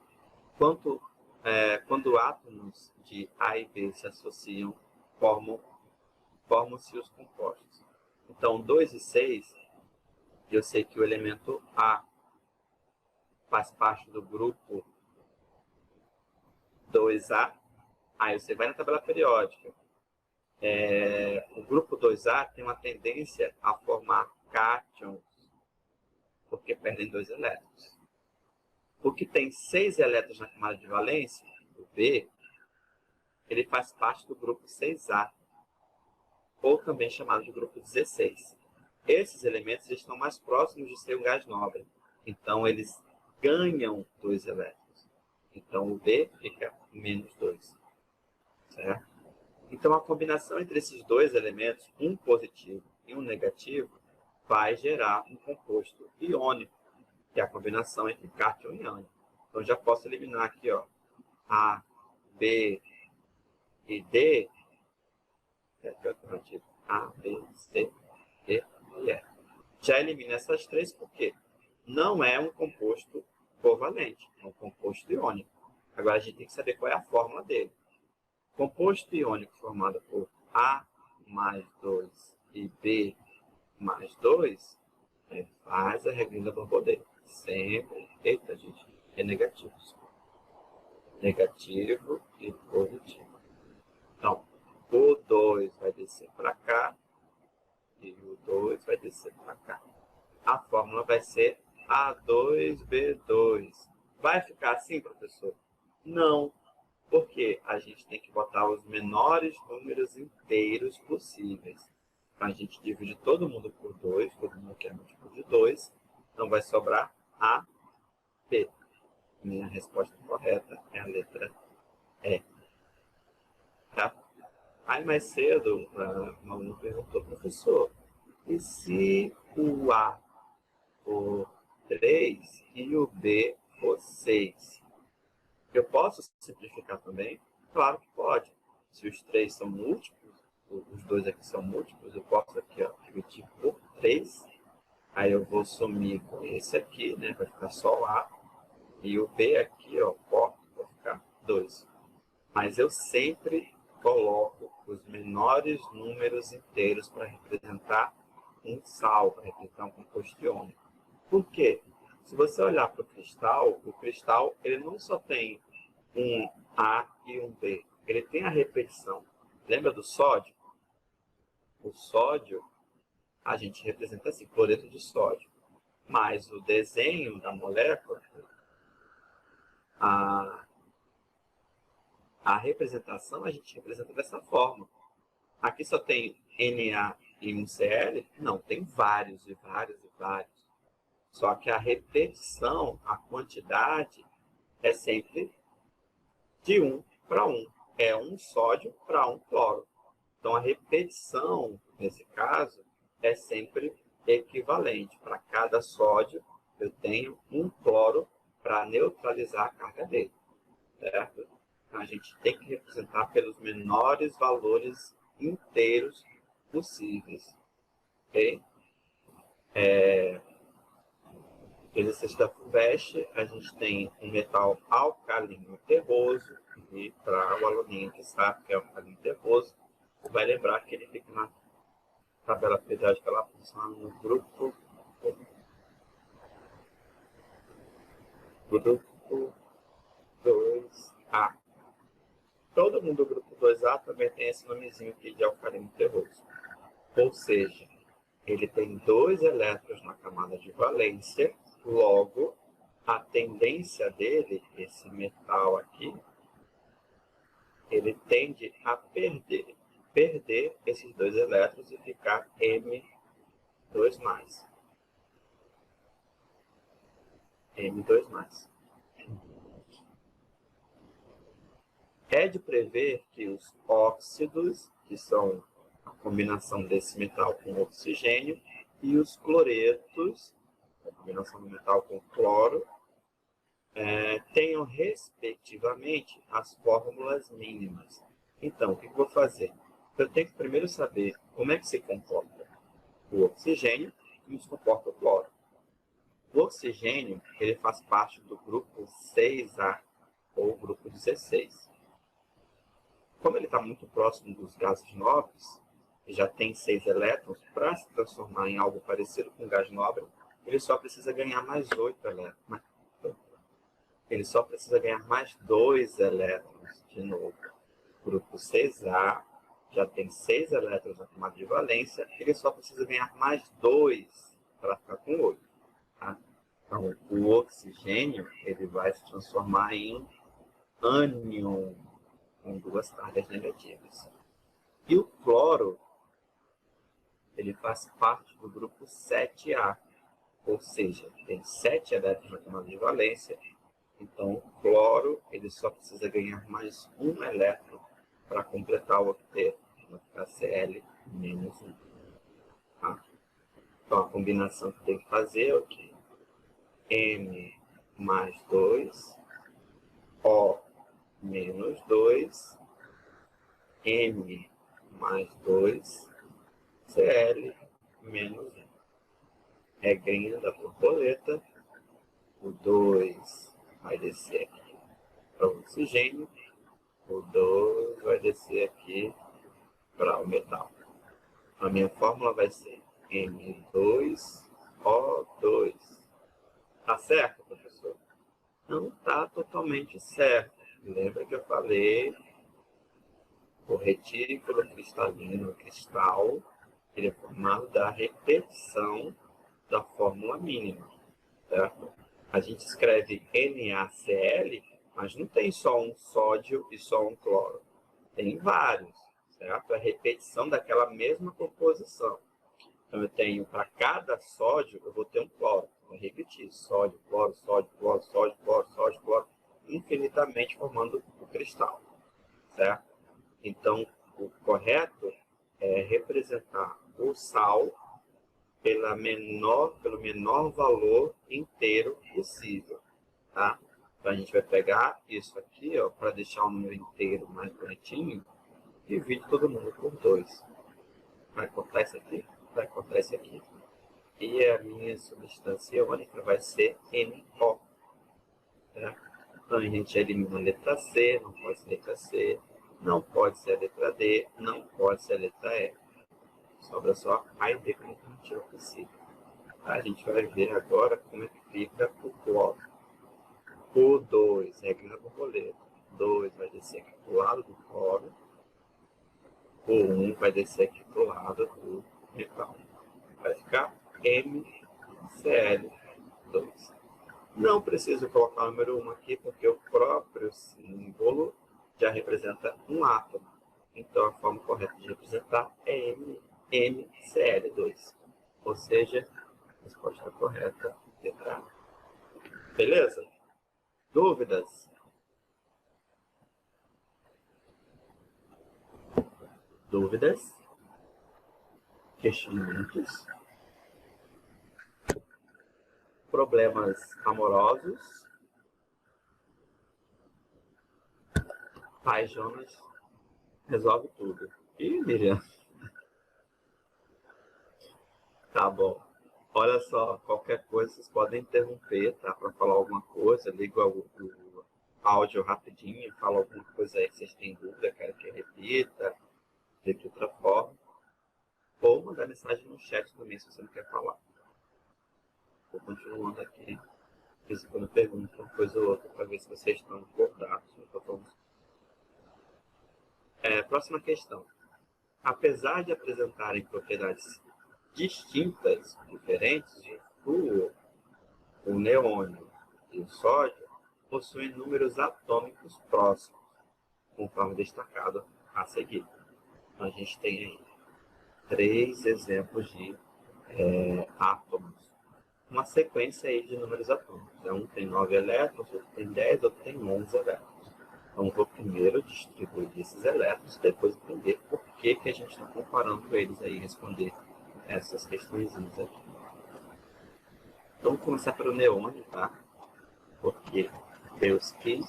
Quando átomos de A e B se associam, formam-se os compostos. Então, 2 e 6, eu sei que o elemento A faz parte do grupo 2A. Aí você vai na tabela periódica. O grupo 2A tem uma tendência a formar cátions, porque perdem 2 elétrons. O que tem 6 elétrons na camada de valência, o B, ele faz parte do grupo 6A, ou também chamado de grupo 16. Esses elementos estão mais próximos de ser um gás nobre, então eles ganham 2 elétrons. Então o B fica menos 2. Certo? Então a combinação entre esses dois elementos, um positivo e um negativo, vai gerar um composto iônico, que é a combinação entre cátion e ânion. Então já posso eliminar aqui, ó, A, B e D, que é alternativo A, B, C, D e E. Já elimina essas três porque não é um composto covalente, é um composto iônico. Agora a gente tem que saber qual é a fórmula dele. Composto iônico formado por A mais 2 e B mais 2, faz a regrinha da borboleta. Sempre, eita gente, é negativo. Negativo e positivo. Então, o 2 vai descer para cá e o 2 vai descer para cá. A fórmula vai ser A2B2. Vai ficar assim, professor? Não, porque a gente tem que botar os menores números inteiros possíveis. Então, a gente divide todo mundo por 2, todo mundo quer múltiplo de 2, então vai sobrar AB. Minha resposta correta é a letra E. Tá? Aí mais cedo, um aluno perguntou, professor, e se o A for 3 e o B for 6? Eu posso simplificar também? Claro que pode. Se os 3 são múltiplos, os dois aqui são múltiplos, eu posso aqui, ó, dividir por 3. Aí eu vou sumir com esse aqui, né? Vai ficar só o A. E o B aqui, ó, corto, vai ficar 2. Mas eu sempre coloco os menores números inteiros para representar um sal, para representar um composto iônico. Por quê? Se você olhar para o cristal ele não só tem um A e um B, ele tem a repetição. Lembra do sódio? O sódio, a gente representa assim, cloreto de sódio. Mas o desenho da molécula, a representação, a gente representa dessa forma. Aqui só tem Na e um Cl? Não, tem vários e vários e vários. Só que a repetição, a quantidade, é sempre de 1 para 1. É um sódio para um cloro. Então, a repetição, nesse caso, é sempre equivalente. Para cada sódio, eu tenho um cloro para neutralizar a carga dele. Certo? Então, a gente tem que representar pelos menores valores inteiros possíveis. Ok? Exercício da FUVEST, a gente tem um metal alcalino terroso, e para o aluninho que sabe que é alcalino terroso, vai lembrar que ele fica na tabela periódica ela funciona no grupo 2A. Todo mundo do grupo 2A também tem esse nomezinho aqui de alcalino terroso. Ou seja, ele tem 2 elétrons na camada de valência, logo a tendência dele, esse metal aqui, ele tende a perder esses 2 elétrons e ficar M2+. M2+. É de prever que os óxidos, que são a combinação desse metal com oxigênio, e os cloretos, a combinação do metal com cloro, tenham, respectivamente, as fórmulas mínimas. Então, o que eu vou fazer? Eu tenho que primeiro saber como é que se comporta o oxigênio e como se comporta o cloro. O oxigênio ele faz parte do grupo 6A, ou grupo 16. Como ele está muito próximo dos gases nobres, e já tem 6 elétrons, para se transformar em algo parecido com gás nobre, ele só precisa ganhar mais 8 elétrons. Ele só precisa ganhar mais 2 elétrons de novo. O grupo 6A já tem 6 elétrons na camada de valência, ele só precisa ganhar mais 2 para ficar com 8. Tá? Então, o oxigênio ele vai se transformar em ânion, com 2 cargas negativas. E o cloro, ele faz parte do grupo 7A, ou seja, tem 7 elétrons na camada de valência, então o cloro ele só precisa ganhar mais 1 elétron para completar o octeto, vai ficar Cl-1. Tá? Então a combinação que tem que fazer é o quê? M+2, O-2, M+2, Cl-1. Regrinha da borboleta, o 2 vai descer aqui para o oxigênio, o 2 vai descer aqui para o metal. A minha fórmula vai ser M2O2. Tá certo, professor? Não está totalmente certo. Lembra que eu falei o retículo cristalino, cristal, ele é formado da repetição da fórmula mínima, certo? A gente escreve NaCl, mas não tem só um sódio e só um cloro. Tem vários, certo? É a repetição daquela mesma composição. Então, eu tenho, para cada sódio, eu vou ter um cloro. Vou repetir, sódio, cloro, sódio, cloro, sódio, cloro, sódio, cloro, infinitamente formando o cristal, certo? Então, o correto é representar o sal pelo menor valor inteiro possível, tá? Então, a gente vai pegar isso aqui, ó, para deixar o número inteiro mais bonitinho, divide todo mundo por 2. Vai cortar isso aqui, vai cortar isso aqui. E a minha substância iônica vai ser NO. Tá? Então, a gente elimina a letra C, não pode ser a letra C, não pode ser a letra D, não pode ser a letra E. Sobra só A e D como alternativa possível. A gente vai ver agora como é que fica o cloro. O 2, regra da borboleta. 2 vai descer aqui para o lado do cloro. O 1 vai descer aqui para o lado do metal. Vai ficar MCl2. Não preciso colocar o número 1 aqui, porque o próprio símbolo já representa um átomo. Então, a forma correta de representar é MCl2. Ou seja, a resposta correta é letra A. Beleza? Dúvidas? Dúvidas? Questionamentos? Problemas amorosos? Pai Jonas resolve tudo. Ih, Miriam. Tá bom. Olha só, qualquer coisa vocês podem interromper, tá? Para falar alguma coisa, liga o áudio rapidinho, fala alguma coisa aí que vocês têm dúvida, querem que eu repita, de outra forma. Ou mandar mensagem mensagem no chat também, se você não quer falar. Vou continuando aqui. De vez em quando eu pergunto uma coisa ou outra para ver se vocês estão acordados. Próxima questão. Apesar de apresentarem propriedades distintas, diferentes, o flúor, o neônio e o sódio possuem números atômicos próximos, conforme destacado a seguir. Então, a gente tem aí 3 exemplos de átomos. Uma sequência aí de números atômicos. Um tem 9 elétrons, outro tem 10, outro tem 11 elétrons. Então, vou primeiro distribuir esses elétrons, depois entender por que a gente está comparando com eles aí, responder essas questões aqui. Então, vamos começar pelo neônio, tá? Porque Deus quis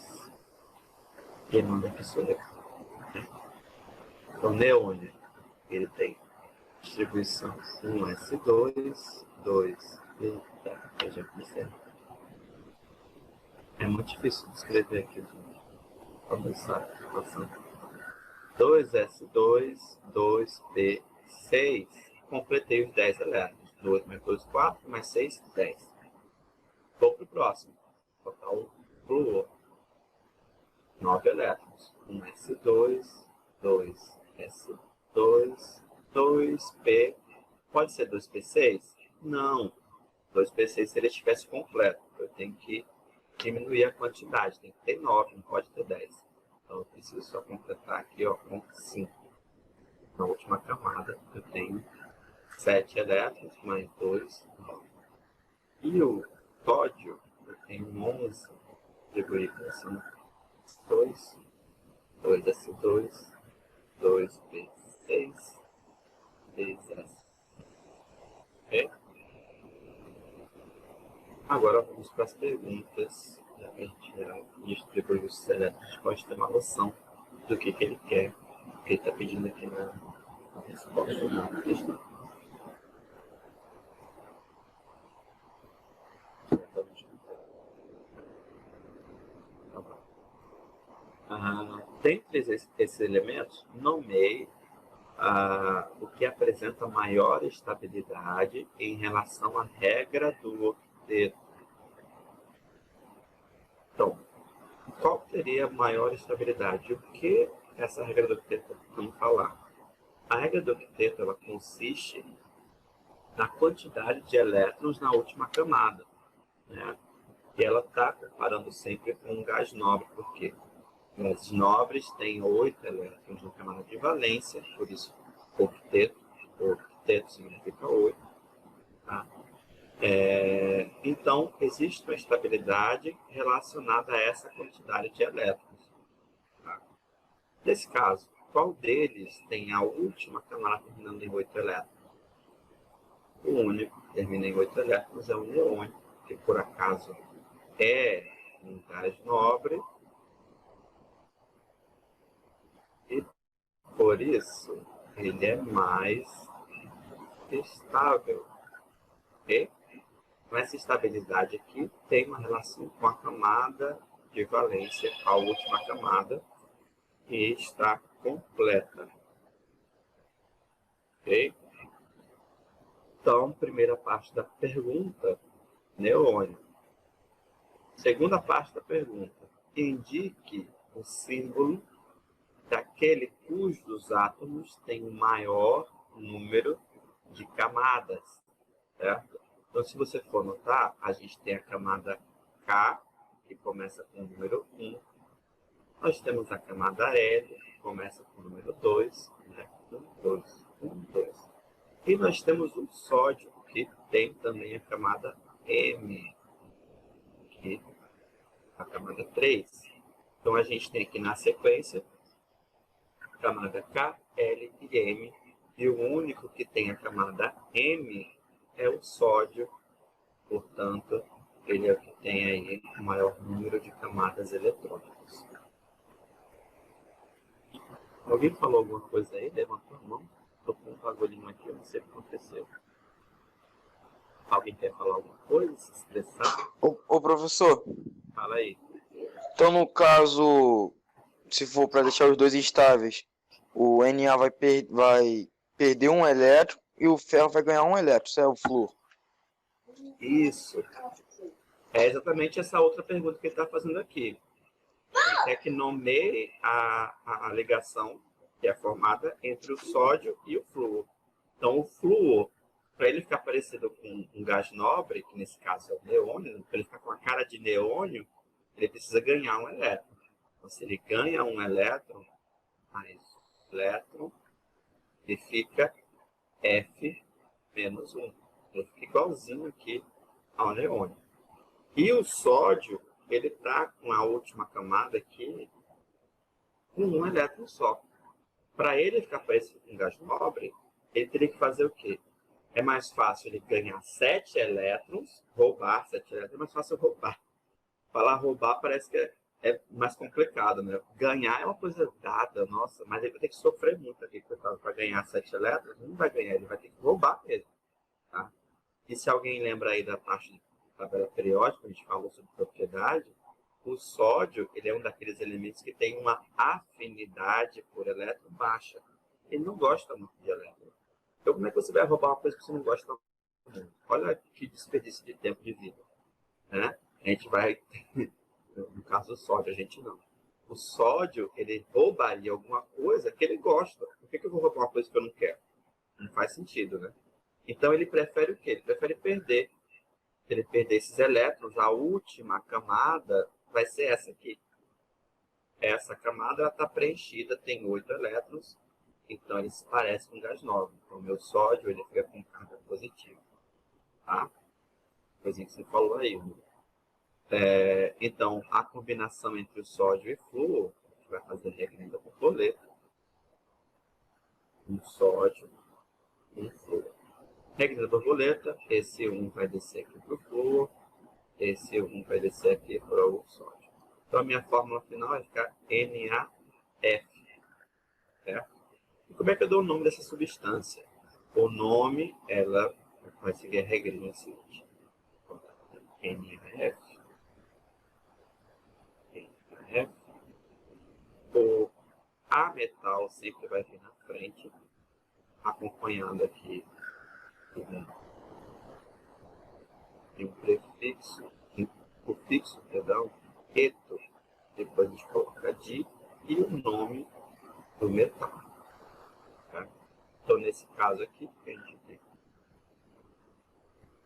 e manda que sou eu. Então, neônio, ele tem distribuição 1s2, 2, eita, eu já comecei. É muito difícil de escrever aqui, gente. Vamos começar a situação. 2s2, 2p6. Completei os 10 elétrons. 2 mais 2, 4, mais 6, 10. Vou para o próximo. Vou botar o flúor. 9 elétrons. 1s2, 2s2, 2p. Pode ser 2p6? Não. 2p6 se ele estivesse completo. Eu tenho que diminuir a quantidade. Tem que ter 9, não pode ter 10. Então eu preciso só completar aqui com 5. Na última camada eu tenho 7 elétrons mais 2, 9. E o sódio, eu tenho 11 distribuído assim. 2, 2s2, 2p6, 3s. Ok? Agora vamos para as perguntas. Já que a gente já distribuiu os elétrons, a gente pode ter uma noção do que ele quer, o que ele está pedindo aqui na resposta da questão. Dentre esses elementos, nomeie o que apresenta maior estabilidade em relação à regra do octeto. Então, qual teria maior estabilidade? O que essa regra do octeto vamos falar? A regra do octeto ela consiste na quantidade de elétrons na última camada, né? E ela está comparando sempre com um gás nobre, porque gases nobres têm 8 elétrons na camada de valência, por isso octeto significa 8. Tá? Então, existe uma estabilidade relacionada a essa quantidade de elétrons. Tá? Nesse caso, qual deles tem a última camada terminando em 8 elétrons? O único que termina em 8 elétrons é o neônio, que por acaso é um gás nobre, e por isso ele é mais estável. Okay? Essa estabilidade aqui tem uma relação com a camada de valência, a última camada, que está completa. Ok? Então, primeira parte da pergunta, neônio. Segunda parte da pergunta, indique o símbolo daquele cujos átomos têm o maior número de camadas, certo? Então, se você for notar, a gente tem a camada K, que começa com o número 1. Nós temos a camada L, que começa com o número 2, né? 1, 2, 1, 2. E nós temos o sódio, que tem também a camada M, que é a camada 3. Então, a gente tem aqui na sequência a camada K, L e M. E o único que tem a camada M é o sódio, portanto, ele é o que tem aí o maior número de camadas eletrônicas. Alguém falou alguma coisa aí? Levantou a mão? Estou com um bagulhinho aqui, eu não sei o que aconteceu. Alguém quer falar alguma coisa? Se expressar? Ô professor. Fala aí. Então, no caso, se for para deixar os dois estáveis, o Na vai perder um elétron e o ferro vai ganhar um elétron, isso é o flúor. Isso. É exatamente essa outra pergunta que ele está fazendo aqui. Ele quer que nomeie a ligação que é formada entre o sódio e o flúor. Então, o flúor, para ele ficar parecido com um gás nobre, que nesse caso é o neônio, para ele ficar com a cara de neônio, ele precisa ganhar um elétron. Então, se ele ganha um elétron, mais elétron, ele fica F menos 1. Ele fica igualzinho aqui ao neônio. E o sódio, ele está com a última camada aqui com um elétron só. Para ele ficar parecido com um gás nobre, ele teria que fazer o quê? É mais fácil ele ganhar 7 elétrons, roubar 7 elétrons, é mais fácil roubar. Falar roubar parece que é mais complicado, né? Ganhar é uma coisa dada, nossa, mas ele vai ter que sofrer muito aqui para ganhar 7 elétrons. Não vai ganhar, ele vai ter que roubar mesmo. Tá? E se alguém lembra aí da parte de tabela periódica, a gente falou sobre propriedade, o sódio ele é um daqueles elementos que tem uma afinidade por elétron baixa. Ele não gosta muito de elétron. Então, como é que você vai roubar uma coisa que você não gosta muito? Olha que desperdício de tempo de vida. Né? A gente vai, no caso do sódio, a gente não. O sódio, ele roubaria alguma coisa que ele gosta. Por que eu vou roubar uma coisa que eu não quero? Não faz sentido, né? Então, ele prefere o quê? Ele prefere perder. Se ele perder esses elétrons, a última camada vai ser essa aqui. Essa camada está preenchida, tem 8 elétrons, então ele se parece com um gás nobre. Então, o meu sódio ele fica com carga positiva. Tá? Coisinha que você falou aí. Então, a combinação entre o sódio e flúor, a gente vai fazer regra da borboleta. Um sódio e um flúor. Regra da borboleta, esse 1 vai descer aqui para o flúor, esse 1 vai descer aqui para o sódio. Então, a minha fórmula final vai ficar NaF. Certo? E como é que eu dou o nome dessa substância? O nome, ela vai seguir a regrinha seguinte. NaF. NaF. O A metal sempre vai vir na frente, acompanhando aqui de um prefixo, o fixo, perdão, eto, depois a gente coloca di e o nome do metal. Tá? Então, nesse caso aqui,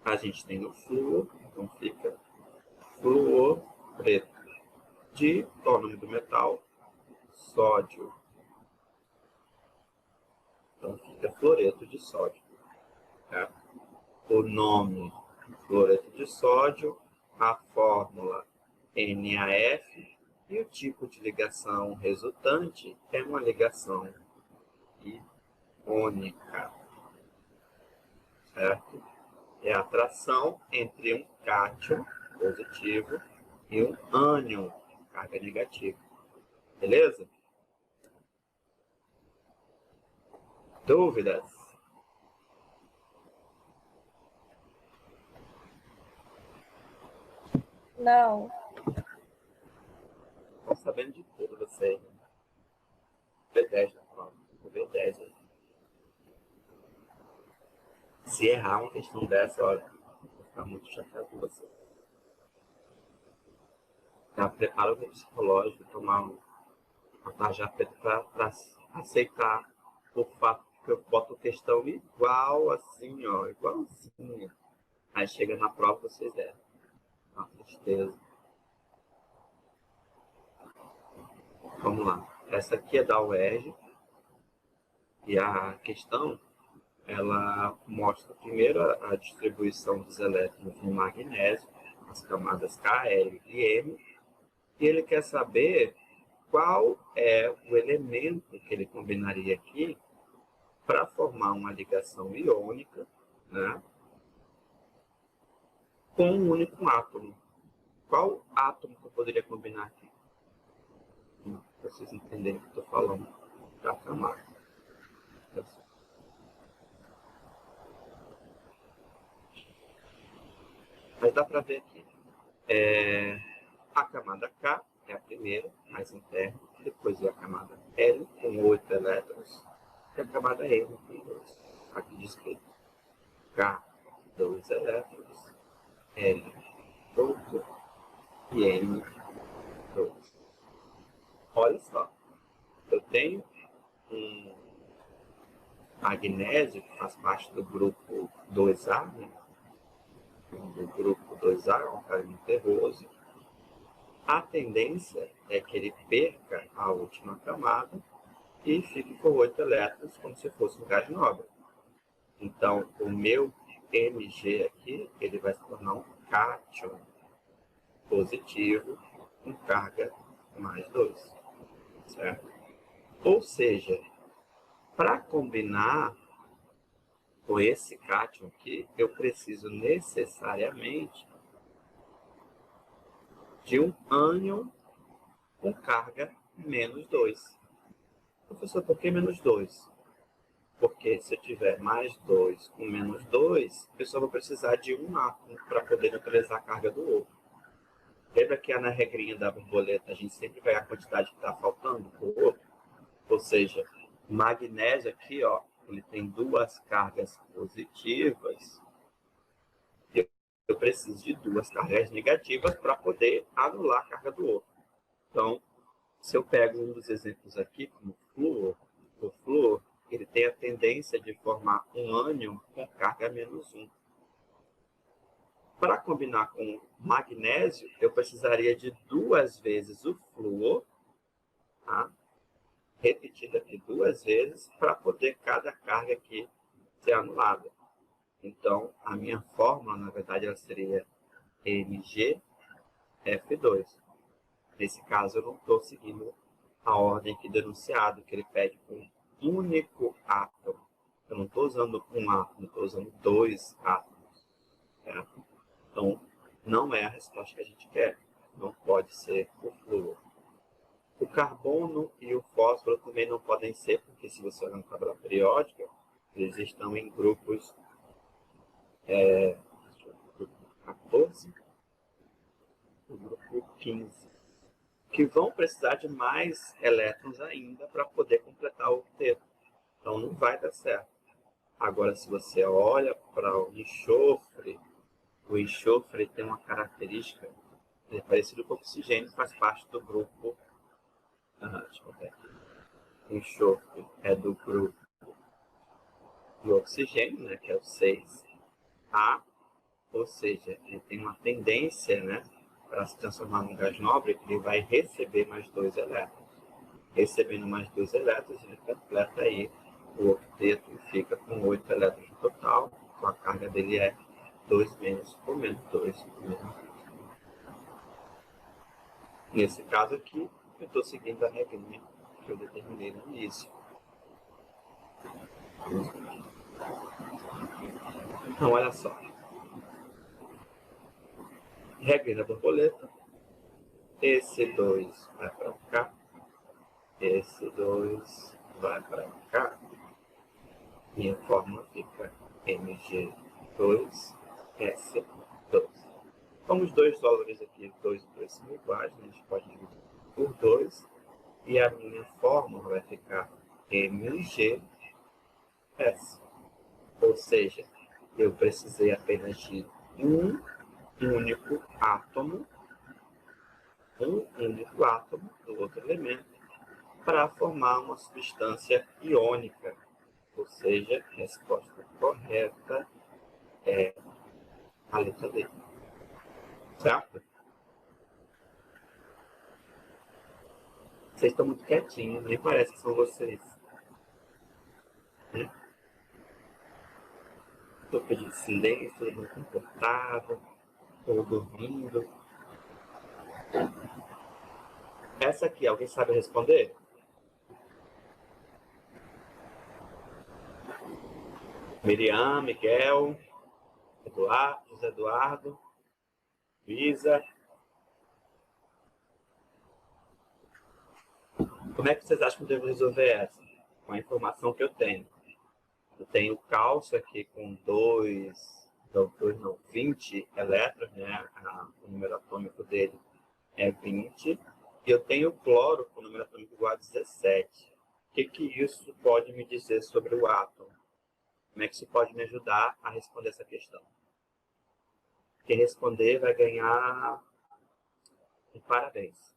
a gente tem o flúor, então fica flúor preto. Di, qual é o nome do metal? Sódio. Então, fica fluoreto de sódio. Tá? O nome fluoreto de sódio, a fórmula NaF e o tipo de ligação resultante é uma ligação iônica, certo? É a atração entre um cátion positivo e um ânion, carga negativa. Beleza? Dúvidas? Não. Estou sabendo de tudo vocês. B10 na prova. B10 aí. Se errar uma questão dessa, olha, vou ficar muito chateado com você. Já prepara o psicológico, tomar uma tarja preta para aceitar o fato que eu boto questão igual assim, ó, igualzinha. Aí chega na prova vocês erram. Uma tristeza. Vamos lá. Essa aqui é da UERJ. E a questão, ela mostra primeiro a distribuição dos elétrons no magnésio, as camadas K, L e M. E ele quer saber qual é o elemento que ele combinaria aqui para formar uma ligação iônica, né, com um único átomo. Qual átomo que eu poderia combinar aqui? Para vocês entenderem o que eu estou falando da camada. Mas dá para ver aqui. A camada K é a primeira, mais interna. Depois é a camada L, com 8 elétrons. E a camada M, com 2. aqui descrito. K, 2 elétrons, L, outro, e N, 2. Olha só, eu tenho um magnésio que faz parte do grupo 2A, né? Do grupo 2A, um carinho terroso. A tendência é que ele perca a última camada e fique com 8 elétrons, como se fosse um gás nobre. Então, o meu Mg aqui, ele vai se tornar um cátion positivo com carga mais 2, certo? Ou seja, para combinar com esse cátion aqui, eu preciso necessariamente de um ânion com carga menos 2. Professor, por que menos 2? Porque se eu tiver mais 2 com menos 2, eu só vou precisar de um átomo para poder neutralizar a carga do outro. Lembra que na regrinha da borboleta a gente sempre vai a quantidade que está faltando para o outro? Ou seja, o magnésio aqui, ó, ele tem 2 cargas positivas. Eu preciso de 2 cargas negativas para poder anular a carga do outro. Então, se eu pego um dos exemplos aqui, como o flúor, ele tem a tendência de formar um ânion com carga menos 1. Para combinar com magnésio, eu precisaria de 2 vezes o flúor, tá? Repetido aqui 2 vezes, para poder cada carga aqui ser anulada. Então, a minha fórmula, na verdade, ela seria MgF2. Nesse caso, eu não estou seguindo a ordem aqui denunciada, que ele pede um único átomo. Eu não estou usando um átomo, estou usando 2 átomos. Certo? Então, não é a resposta que a gente quer. Não pode ser o flúor. O carbono e o fósforo também não podem ser, porque se você olhar na tabela periódica, eles estão em grupos grupo 14 e grupo 15, que vão precisar de mais elétrons ainda para poder completar o octeto. Então, não vai dar certo. Agora, se você olha para o enxofre tem uma característica parecido com o oxigênio, faz parte do grupo. Deixa eu ver aqui. O enxofre é do grupo do oxigênio, né, que é o 6A, ou seja, ele tem uma tendência, né, para se transformar num gás nobre, que ele vai receber mais 2 elétrons. Recebendo mais 2 elétrons, ele completa aí o octeto e fica com 8 elétrons no total, então a carga dele é 2 menos, ou menos 2, menos. Nesse caso aqui, eu estou seguindo a regrinha que eu determinei no início. Então, olha só. Regra da borboleta. Esse 2 vai para cá. Esse 2 vai para cá. Minha fórmula fica Mg2S2. Como os dois valores aqui, 2 e 2 são iguais, a gente pode dividir por 2. E a minha fórmula vai ficar MgS. Ou seja, eu precisei apenas de um único átomo do outro elemento para formar uma substância iônica. Ou seja, a resposta correta é a letra D. Certo? Vocês estão muito quietinhos, nem parece que são vocês. Estou pedindo silêncio, todo mundo comportado, estou dormindo. Essa aqui, alguém sabe responder? Miriam, Miguel, Eduardo, José Eduardo, Luísa. Como é que vocês acham que eu devo resolver essa? Com a informação que eu tenho. Eu tenho cálcio aqui com 20 elétrons, né? O número atômico dele é 20. E eu tenho cloro com o número atômico igual a 17. O que isso pode me dizer sobre o átomo? Como é que isso pode me ajudar a responder essa questão? Quem responder vai ganhar um parabéns.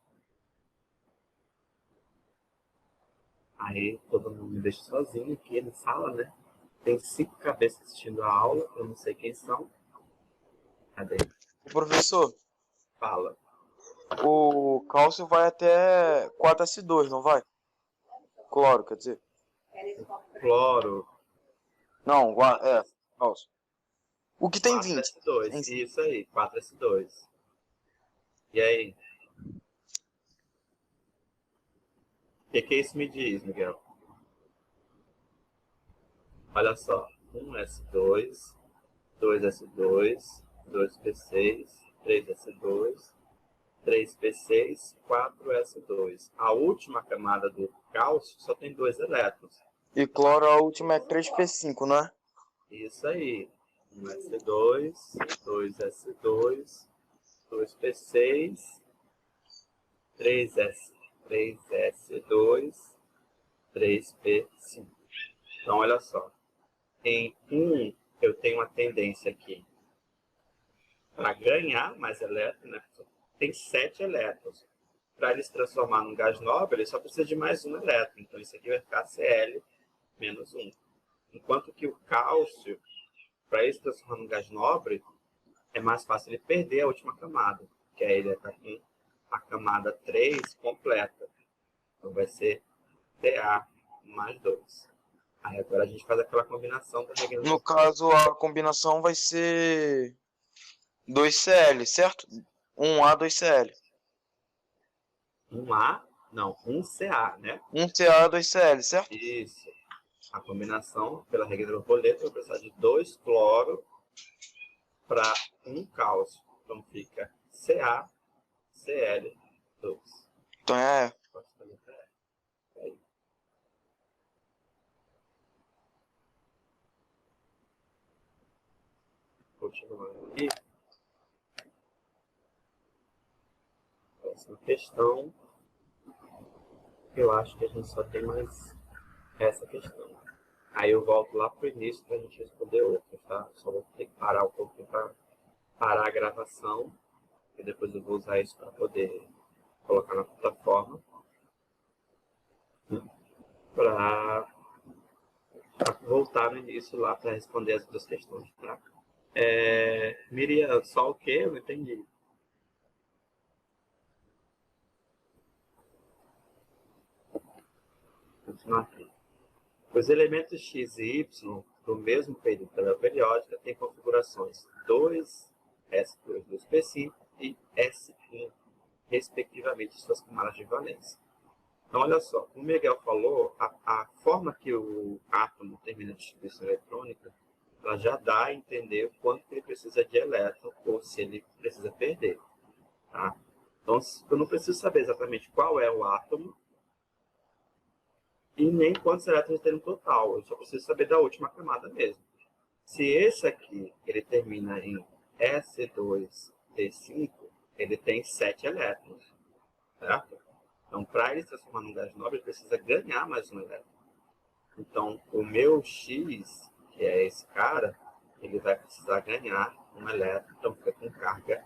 Aí todo mundo me deixa sozinho aqui na sala, né? Tem 5 cabeças assistindo a aula, eu não sei quem são. Cadê? Professor, Fala. o cálcio vai até 4S2, não vai? Cloro, quer dizer. Cloro. Não, cálcio. O que tem 20? 4S2. Isso aí, 4S2. E aí? O que isso me diz, Miguel? Olha só. 1S2, 2S2, 2P6, 3S2, 3P6, 4S2. A última camada do cálcio só tem 2 elétrons. E cloro, a última é 3P5, não é? Isso aí. 1S2, 2S2, 2P6, 3S2, 3P5. Então, olha só. Em 1, eu tenho uma tendência aqui para ganhar mais elétrons, né? Tem 7 elétrons. Para ele se transformar num gás nobre, ele só precisa de mais um elétron. Então, isso aqui vai ficar Cl menos 1. Enquanto que o cálcio, para ele se transformar num gás nobre, é mais fácil ele perder a última camada, que aí ele está com a camada 3 completa. Então, vai ser Ta mais 2. Aí agora a gente faz aquela combinação da regra. No caso, a combinação vai ser 2Cl, certo? 1A, 2Cl. 1A, não, 1Ca, né? 1Ca, 2Cl, certo? Isso. A combinação, pela regra da borboleta, eu vou precisar de 2 cloro para 1 cálcio. Então fica CaCl2. Então é. Continuando aqui. Próxima questão. Eu acho que a gente só tem mais essa questão. Aí eu volto lá para o início para a gente responder outras, tá? Só vou ter que parar um pouquinho para parar a gravação. E depois eu vou usar isso para poder colocar na plataforma. Para voltar no início lá para responder as outras questões, tá? Miriam, só o que? Eu não entendi. Vou continuar aqui. Os elementos X e Y do mesmo período da tabela periódica têm configurações 2, S2, 2P5 e S1, respectivamente, suas camadas de valência. Então, olha só, como o Miguel falou, a forma que o átomo termina a distribuição eletrônica, ela já dá a entender o quanto ele precisa de elétron ou se ele precisa perder. Tá? Então, eu não preciso saber exatamente qual é o átomo e nem quantos elétrons tem no total. Eu só preciso saber da última camada mesmo. Se esse aqui ele termina em S2T5, ele tem 7 elétrons. Certo? Então, para ele se transformar num gás nobre, ele precisa ganhar mais um elétron. Então, o meu X, que é esse cara, ele vai precisar ganhar um elétron, então fica com carga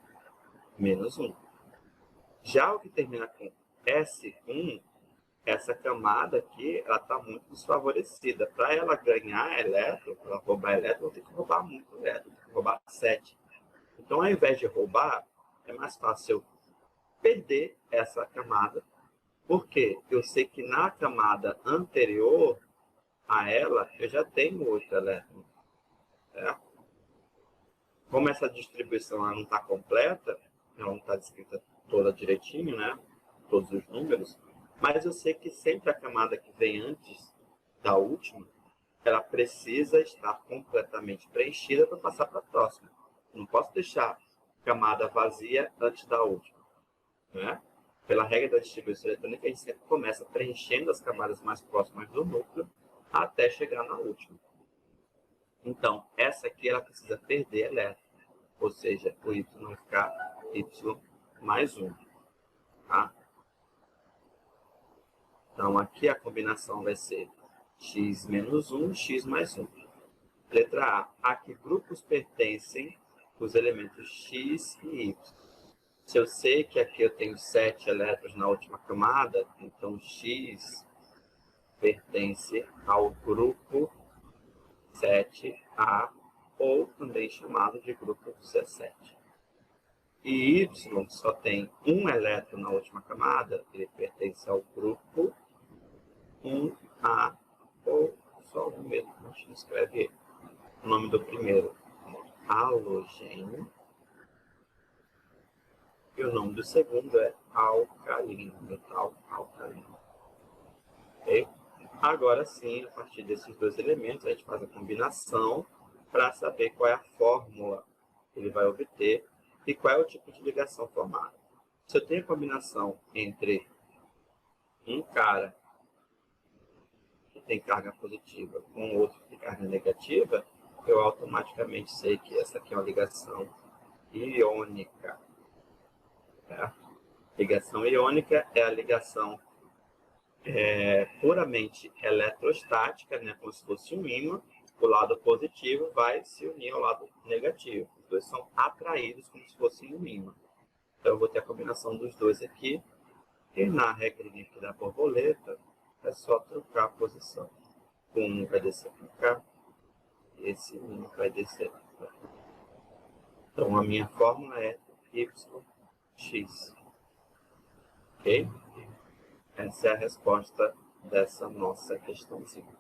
menos 1. Já o que termina com S1, essa camada aqui, ela está muito desfavorecida. Para ela ganhar elétron, para ela roubar elétron, tem que roubar muito elétron, tem que roubar 7. Então, ao invés de roubar, é mais fácil eu perder essa camada, porque eu sei que na camada anterior a ela, eu já tenho 8 elétrons. Certo? Como essa distribuição ela não está completa, ela não está descrita toda direitinho, né? Todos os números, mas eu sei que sempre a camada que vem antes da última, ela precisa estar completamente preenchida para passar para a próxima. Eu não posso deixar camada vazia antes da última. Né? Pela regra da distribuição eletrônica, a gente sempre começa preenchendo as camadas mais próximas do núcleo até chegar na última. Então, essa aqui ela precisa perder elétron, ou seja, o Y vai ficar Y mais 1. Tá? Então, aqui a combinação vai ser X menos 1, X mais 1. Letra A. A que grupos pertencem os elementos X e Y? Se eu sei que aqui eu tenho 7 elétrons na última camada, então X pertence ao grupo 7A, ou também chamado de grupo 17. E Y só tem um elétron na última camada, ele pertence ao grupo 1A, ou só um mesmo, a gente escreve o nome do primeiro halogênio, e o nome do segundo é alcalino, metal alcalino. Okay? Agora sim, a partir desses dois elementos, a gente faz a combinação para saber qual é a fórmula que ele vai obter e qual é o tipo de ligação formada. Se eu tenho a combinação entre um cara que tem carga positiva com outro que tem carga negativa, eu automaticamente sei que essa aqui é uma ligação iônica. Tá? Ligação iônica é a ligação puramente eletrostática, né? Como se fosse um ímã. O lado positivo vai se unir ao lado negativo. Os dois são atraídos como se fossem um ímã. Então, eu vou ter a combinação dos dois aqui. E na regrinha aqui da borboleta, é só trocar a posição. Um vai descer para cá, e esse um vai descer para cá. Então, a minha fórmula é YX. Ok? Essa é a resposta dessa nossa questãozinha.